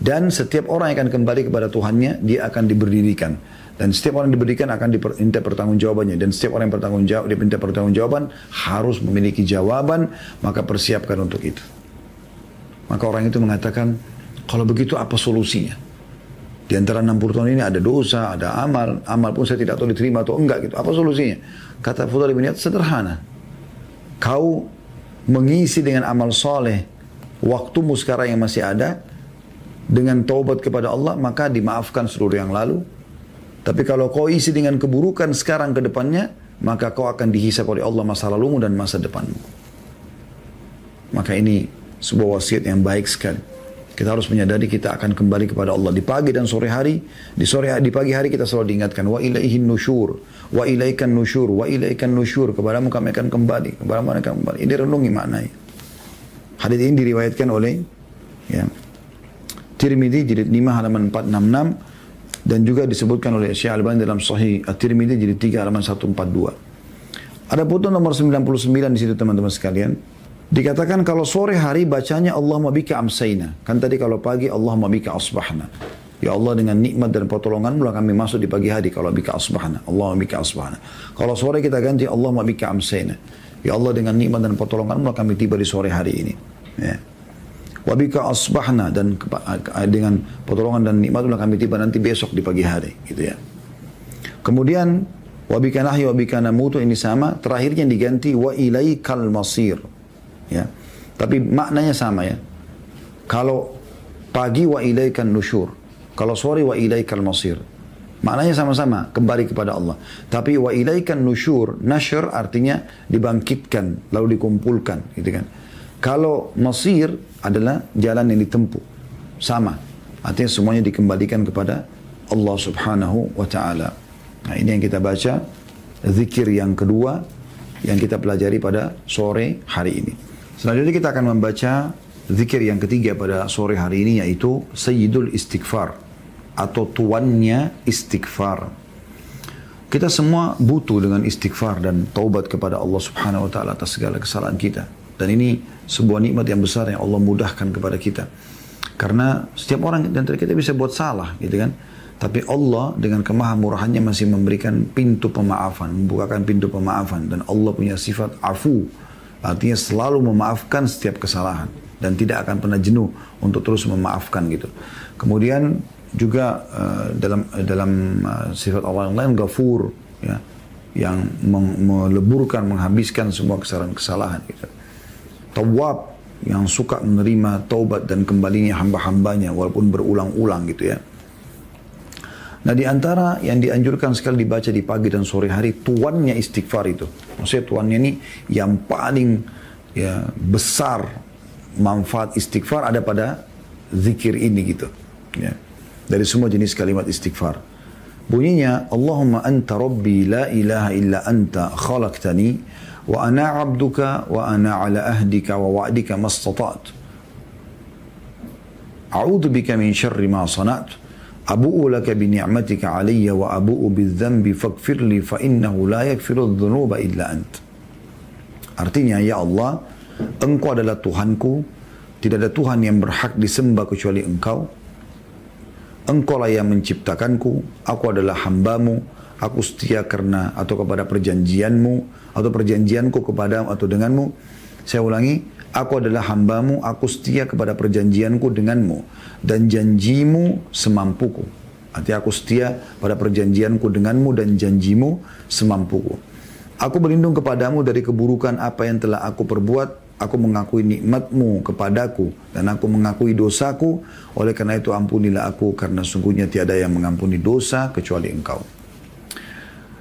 Dan setiap orang yang akan kembali kepada Tuhannya, dia akan diberdirikan. Dan setiap orang yang diberikan akan diminta pertanggungjawabannya. Dan setiap orang yang diminta pertanggungjawaban harus memiliki jawaban, maka persiapkan untuk itu. Maka orang itu mengatakan, kalau begitu apa solusinya? Di antara 60 tahun ini ada dosa, ada amal. Amal pun saya tidak tahu diterima atau enggak gitu. Apa solusinya? Kata Fudail bin Iyad, sederhana. Kau mengisi dengan amal soleh waktumu sekarang yang masih ada, dengan taubat kepada Allah, maka dimaafkan seluruh yang lalu, Tapi kalau kau isi dengan keburukan sekarang ke depannya, maka kau akan dihisab oleh Allah masa lalumu dan masa depanmu. Maka ini sebuah wasiat yang baik sekali. Kita harus menyadari kita akan kembali kepada Allah di pagi dan sore hari. Di pagi hari kita selalu diingatkan, wa ilaihin nusyur, wa ilaikan nusyur, wa ilaikan nusyur. Kepadamu kami akan kembali, kepadamu kami akan kembali. Ini renungi maknanya. Hadis ini diriwayatkan oleh Tirmidzi jilid 5 halaman 466 dan juga disebutkan oleh Syekh Albani dalam Sahih At-Tirmidzi jilid 3 halaman 142. Ada putun nomor 99 di situ teman-teman sekalian. Dikatakan kalau sore hari bacanya Allahumma bika amsayna. Kan tadi kalau pagi Allahumma bika asbahna. Ya Allah dengan nikmat dan pertolonganmu lah kami masuk di pagi hari kalau bika asbahna. Allahumma bika asbahna. Kalau sore kita ganti Allahumma bika amsayna. Ya Allah dengan nikmat dan pertolonganmu lah kami tiba di sore hari ini. Ya. Wabika asbahna dan dengan pertolongan dan nikmatullah kami tiba nanti besok di pagi hari, gitu ya. Kemudian wabika nahyi wabika namutu ini sama, terakhirnya diganti wa ilaikal masir. Ya. Tapi maknanya sama ya. Kalau pagi wa ilaikan nusyur, kalau sore wa ilaikal masir. Maknanya sama-sama, kembali kepada Allah. Tapi wa ilaikan nusyur, nasyr artinya dibangkitkan lalu dikumpulkan, gitu kan. Kalau masir adalah jalan yang ditempuh. Sama. Artinya semuanya dikembalikan kepada Allah subhanahu wa ta'ala. Nah ini yang kita baca. Zikir yang kedua yang kita pelajari pada sore hari ini. Selanjutnya kita akan membaca zikir yang ketiga pada sore hari ini yaitu Sayyidul Istighfar. Atau tuannya istighfar. Kita semua butuh dengan istighfar dan taubat kepada Allah subhanahu wa ta'ala atas segala kesalahan kita. Dan ini sebuah nikmat yang besar yang Allah mudahkan kepada kita. Karena setiap orang dan kita bisa buat salah, gitu kan. Tapi Allah dengan kemahamurahannya masih memberikan pintu pemaafan, membukakan pintu pemaafan. Dan Allah punya sifat afu, artinya selalu memaafkan setiap kesalahan. Dan tidak akan pernah jenuh untuk terus memaafkan gitu. Kemudian juga dalam sifat Allah yang lain, Ghafur, ya, yang meleburkan, menghabiskan semua kesalahan-kesalahan gitu. Tawwab yang suka menerima taubat dan kembalinya hamba-hambanya walaupun berulang-ulang gitu ya. Nah di antara yang dianjurkan sekali dibaca di pagi dan sore hari tuannya istighfar itu. Maksudnya tuannya ini yang paling ya besar manfaat istighfar ada pada zikir ini gitu. Ya. Dari semua jenis kalimat istighfar. Bunyinya Allahumma anta rabbi la ilaha illa anta khalaqtani wa ana abduka wa ana ala ahdika wa wa'dika mastata'at. A'udhu bika min syarri ma sana'at. Abu'u laka bi ni'matika alayya wa abu'u bidzambi faghfirli fa innahu la yaghfiru dhunuba illa ant. Artinya, ya Allah, Engkau adalah Tuhanku, tidak ada Tuhan yang berhak disembah kecuali Engkau. Engkau lah yang menciptakanku, aku adalah hambamu, aku setia karena atau kepada perjanjianmu, atau perjanjianku kepadamu atau denganmu. Saya ulangi, aku adalah hambamu, aku setia kepada perjanjianku denganmu, dan janjimu semampuku. Artinya aku setia pada perjanjianku denganmu dan janjimu semampuku. Aku berlindung kepadamu dari keburukan apa yang telah aku perbuat. Aku mengakui nikmatmu kepadaku dan aku mengakui dosaku. Oleh karena itu ampunilah aku, karena sungguhnya tiada yang mengampuni dosa kecuali Engkau.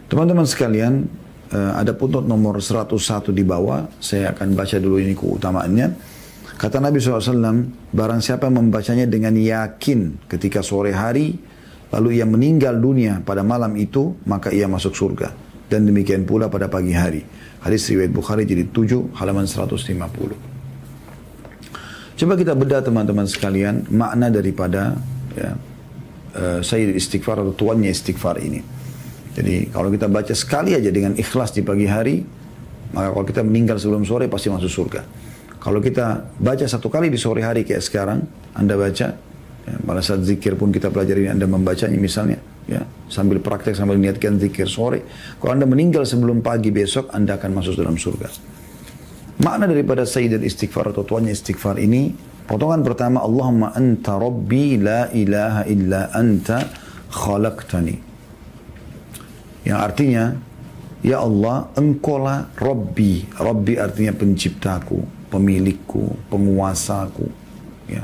Teman-teman sekalian, ada putnot nomor 101 di bawah. Saya akan baca dulu ini keutamaannya. Kata Nabi SAW, barang siapa membacanya dengan yakin ketika sore hari, lalu ia meninggal dunia pada malam itu, maka ia masuk surga. Dan demikian pula pada pagi hari. Hadis riwayat Bukhari jilid 7 halaman 150. Coba kita bedah teman-teman sekalian makna daripada ya, Sayyid Istighfar atau tuannya istighfar ini. Jadi kalau kita baca sekali aja dengan ikhlas di pagi hari, maka kalau kita meninggal sebelum sore pasti masuk surga. Kalau kita baca satu kali di sore hari kayak sekarang, Anda baca, ya, pada saat zikir pun kita pelajari Anda membacanya misalnya, ya, sambil praktek sambil niatkan zikir sore. Kalau Anda meninggal sebelum pagi besok, Anda akan masuk dalam surga. Makna daripada Sayyidul Istighfar atau tuannya istighfar ini, potongan pertama, Allahumma anta rabbi la ilaha illa anta khalaqtani. Yang artinya, ya Allah, Engkaulah Rabbi. Rabbi artinya penciptaku, pemilikku, penguasaku, ya,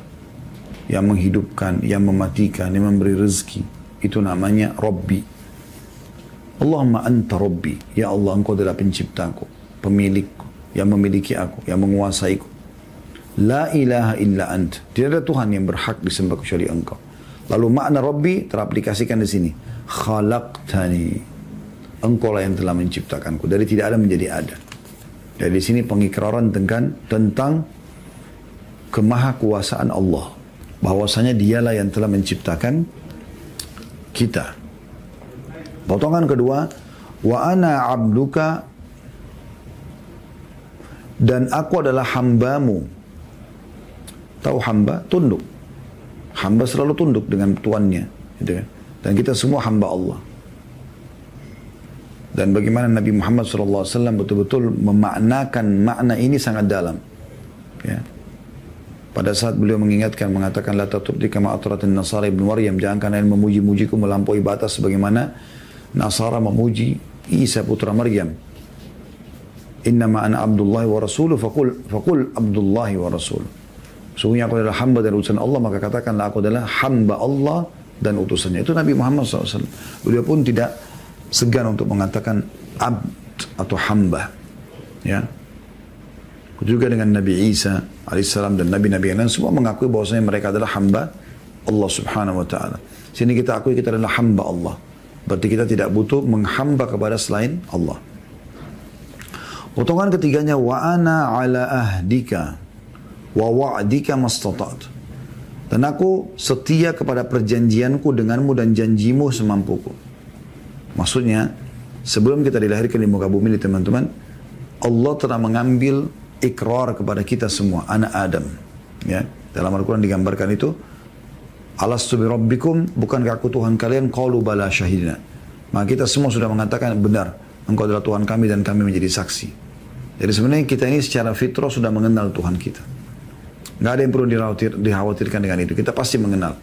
yang menghidupkan, yang mematikan, yang memberi rezeki. Itu namanya Rabbi. Allahumma anta rabbi. Ya Allah, engkau adalah penciptaku, pemilikku, yang memiliki aku, yang menguasaiku. La ilaha illa ant. Tidak ada Tuhan yang berhak disembah kecuali engkau. Lalu makna rabbi teraplikasikan di sini. Khalaqtani. Engkau lah yang telah menciptakanku. Dari tidak ada menjadi ada. Dari sini pengikraran tentang kemahakuasaan Allah. Bahwasanya dialah yang telah menciptakan kita. Potongan kedua. Wa ana abduka. Dan aku adalah hambamu. Tahu hamba? Tunduk. Hamba selalu tunduk dengan tuannya. Gitu kan? Dan kita semua hamba Allah. Dan bagaimana Nabi Muhammad SAW betul-betul memaknakan makna ini sangat dalam. Ya. Pada saat beliau mengingatkan, mengatakan, La taturdi kama aturatin Nasara ibn Maryam. Jangan kalian memuji-mujiku melampaui batas sebagaimana Nasara memuji Isa putra Maryam. Innama ana abdullahi wa rasuluh faqul abdullahi wa rasuluh. Sungguhnya aku adalah hamba dan utusan Allah, maka katakanlah aku adalah hamba Allah dan utusannya. Itu Nabi Muhammad SAW. Beliau pun tidak segan untuk mengatakan abd atau hamba. Ya. Juga dengan Nabi Isa alaihissalam dan Nabi-Nabi yang lain semua mengakui bahwasanya mereka adalah hamba Allah subhanahu wa ta'ala. Sini kita akui kita adalah hamba Allah. Berarti kita tidak butuh menghamba kepada selain Allah. Potongan ketiganya, wa ana ala ahdika wa wa'dika mastata'at. Dan aku setia kepada perjanjianku denganmu dan janjimu semampuku. Maksudnya, sebelum kita dilahirkan di muka bumi ini teman-teman, Allah telah mengambil ikrar kepada kita semua, anak Adam. Ya, dalam Al-Quran digambarkan itu, Alastu bi rabbikum, bukankah aku Tuhan kalian? Qalu bala syahidina. Maka kita semua sudah mengatakan benar, engkau adalah Tuhan kami dan kami menjadi saksi. Jadi sebenarnya kita ini secara fitrah sudah mengenal Tuhan kita. Nggak ada yang perlu dikhawatirkan dengan itu. Kita pasti mengenal.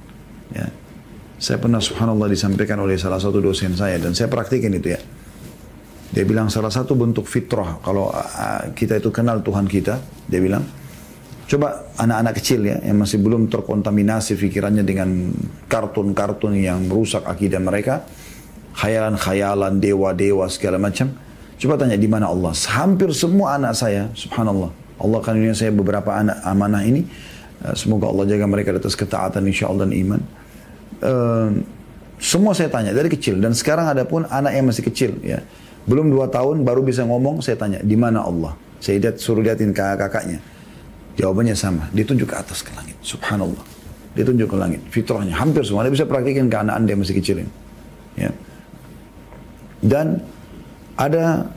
Ya. Saya pernah subhanallah disampaikan oleh salah satu dosen saya dan saya praktikin itu ya. Dia bilang salah satu bentuk fitrah kalau kita itu kenal Tuhan kita, dia bilang, coba anak-anak kecil ya yang masih belum terkontaminasi pikirannya dengan kartun-kartun yang merusak akidah mereka, khayalan-khayalan dewa-dewa segala macam. Coba tanya di mana Allah. Hampir semua anak saya, subhanallah, Allah karuniai saya beberapa anak amanah ini. Semoga Allah jaga mereka di atas ketaatan insyaAllah dan iman. Semua saya tanya dari kecil. Dan sekarang ada pun anak yang masih kecil. Ya, belum 2 tahun baru bisa ngomong. Saya tanya di mana Allah. Saya suruh lihatin kakak-kakaknya. Jawabannya sama. Ditunjuk ke atas ke langit. Subhanallah. Ditunjuk ke langit. Fitrahnya hampir semua. Anda bisa praktikin ke anak Anda yang masih kecil ini. Ya. Dan ada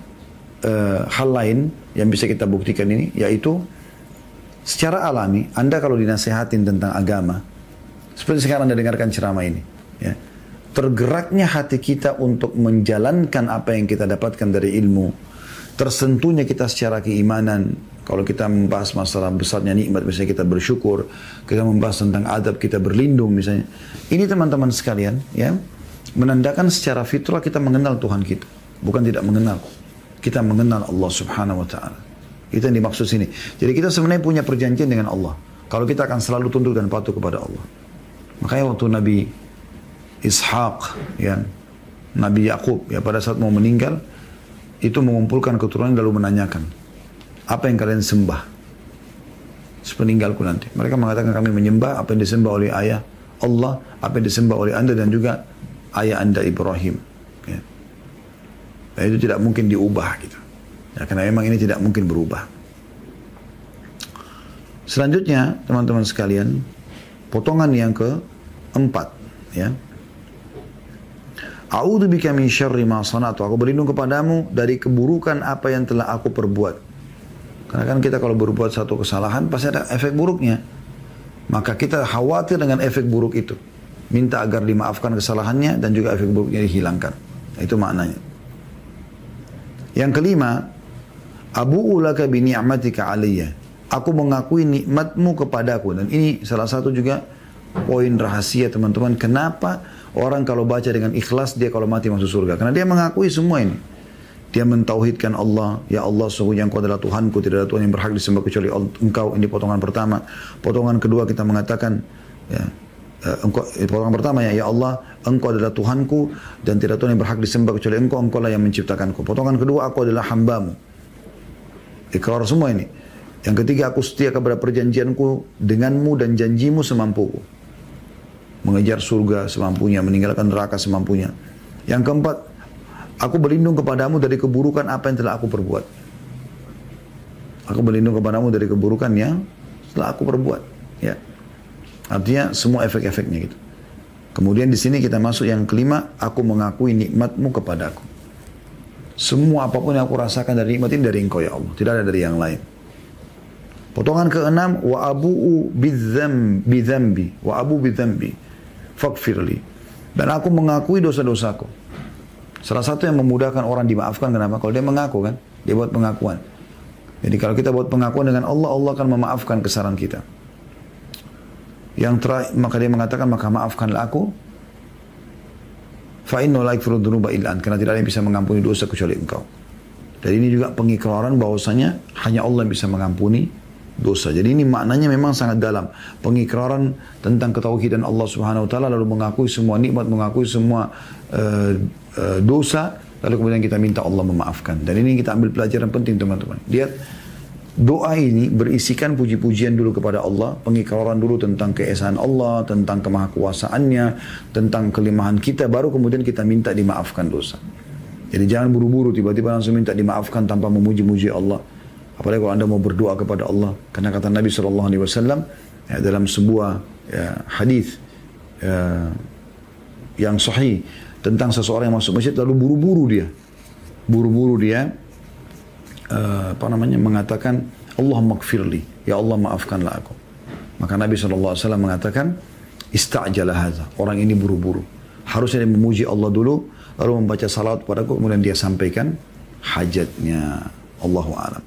hal lain yang bisa kita buktikan ini, yaitu secara alami, Anda kalau dinasehatin tentang agama, seperti sekarang Anda dengarkan ceramah ini, ya, tergeraknya hati kita untuk menjalankan apa yang kita dapatkan dari ilmu, tersentuhnya kita secara keimanan. Kalau kita membahas masalah besarnya nikmat, misalnya kita bersyukur, kita membahas tentang adab, kita berlindung misalnya. Ini teman-teman sekalian, ya, menandakan secara fitrah kita mengenal Tuhan kita. Bukan tidak mengenal. Kita mengenal Allah subhanahu wa ta'ala. Itu yang dimaksud sini. Jadi kita sebenarnya punya perjanjian dengan Allah. Kalau kita akan selalu tunduk dan patuh kepada Allah. Makanya waktu Nabi Ishaq, ya, Nabi Yakub, ya, pada saat mau meninggal, itu mengumpulkan keturunan lalu menanyakan, apa yang kalian sembah sepeninggalku nanti? Mereka mengatakan kami menyembah apa yang disembah oleh ayah Allah, apa yang disembah oleh anda dan juga ayah anda Ibrahim. Ya. Dan itu tidak mungkin diubah gitu. Ya, karena memang ini tidak mungkin berubah. Selanjutnya teman-teman sekalian, potongan yang keempat, ya. A'udzubika min syarri ma sana'tu. Aku berlindung kepadamu dari keburukan apa yang telah aku perbuat. Karena kan kita kalau berbuat satu kesalahan pasti ada efek buruknya. Maka kita khawatir dengan efek buruk itu. Minta agar dimaafkan kesalahannya dan juga efek buruknya dihilangkan. Itu maknanya. Yang kelima, abu'u laka bi ni'matika alayya. Aku mengakui nikmatmu kepadaku. Dan ini salah satu juga poin rahasia teman-teman. Kenapa orang kalau baca dengan ikhlas dia kalau mati masuk surga? Karena dia mengakui semua ini. Dia mentauhidkan Allah. Ya Allah, sesungguhnya Engkau adalah Tuhanku. Tidak ada Tuhan yang berhak disembah kecuali Engkau. Ini potongan pertama. Potongan kedua kita mengatakan, ya, potongan pertama ya Allah, Engkau adalah Tuhanku dan tidak Tuhan yang berhak disembah kecuali Engkau, Engkau lah yang menciptakanku. Potongan kedua, aku adalah hambamu. Ikrar semua ini. Yang ketiga, aku setia kepada perjanjianku denganmu dan janjimu semampuku. Mengejar surga semampunya, meninggalkan neraka semampunya. Yang keempat, aku berlindung kepadamu dari keburukan apa yang telah aku perbuat. Aku berlindung kepadamu dari keburukan yang telah aku perbuat. Ya. Artinya semua efek-efeknya gitu. Kemudian di sini kita masuk yang kelima, aku mengakui nikmatmu kepadaku. Semua apapun yang aku rasakan dari nikmat ini dari Engkau ya Allah, tidak ada dari yang lain. Potongan keenam, wa abu'u bidzambi, wa abu bidzambi, faghfirli. Dan aku mengakui dosa-dosaku. Salah satu yang memudahkan orang dimaafkan kenapa? Kalau dia mengaku kan, dia buat pengakuan. Jadi kalau kita buat pengakuan dengan Allah, Allah akan memaafkan kesalahan kita. Yang terakhir, maka dia mengatakan, maka maafkanlah aku. Fa'innu la yaghfiru dzunuba illa anta, karena tidak ada yang bisa mengampuni dosa kecuali Engkau. Dan ini juga pengikraran bahwasanya hanya Allah yang bisa mengampuni dosa. Jadi ini maknanya memang sangat dalam. Pengikraran tentang ketauhidan Allah Subhanahu wa taala, lalu mengakui semua nikmat, mengakui semua dosa, lalu kemudian kita minta Allah memaafkan. Dan ini kita ambil pelajaran penting teman-teman. Lihat, doa ini berisikan puji-pujian dulu kepada Allah, pengikraran dulu tentang keesaan Allah, tentang kemahakuasaannya, tentang kelemahan kita, baru kemudian kita minta dimaafkan dosa. Jadi jangan buru-buru tiba-tiba langsung minta dimaafkan tanpa memuji-muji Allah. Apalagi kalau anda mau berdoa kepada Allah. Karena kata Nabi SAW ya, dalam sebuah hadis yang sahih tentang seseorang yang masuk masjid lalu buru-buru dia mengatakan Allahumma gfirli, ya Allah maafkanlah aku. Maka Nabi SAW mengatakan ista'jala hadza, orang ini buru-buru, harusnya dia memuji Allah dulu lalu membaca salawat padaku, kemudian dia sampaikan hajatnya. Allahu a'lam.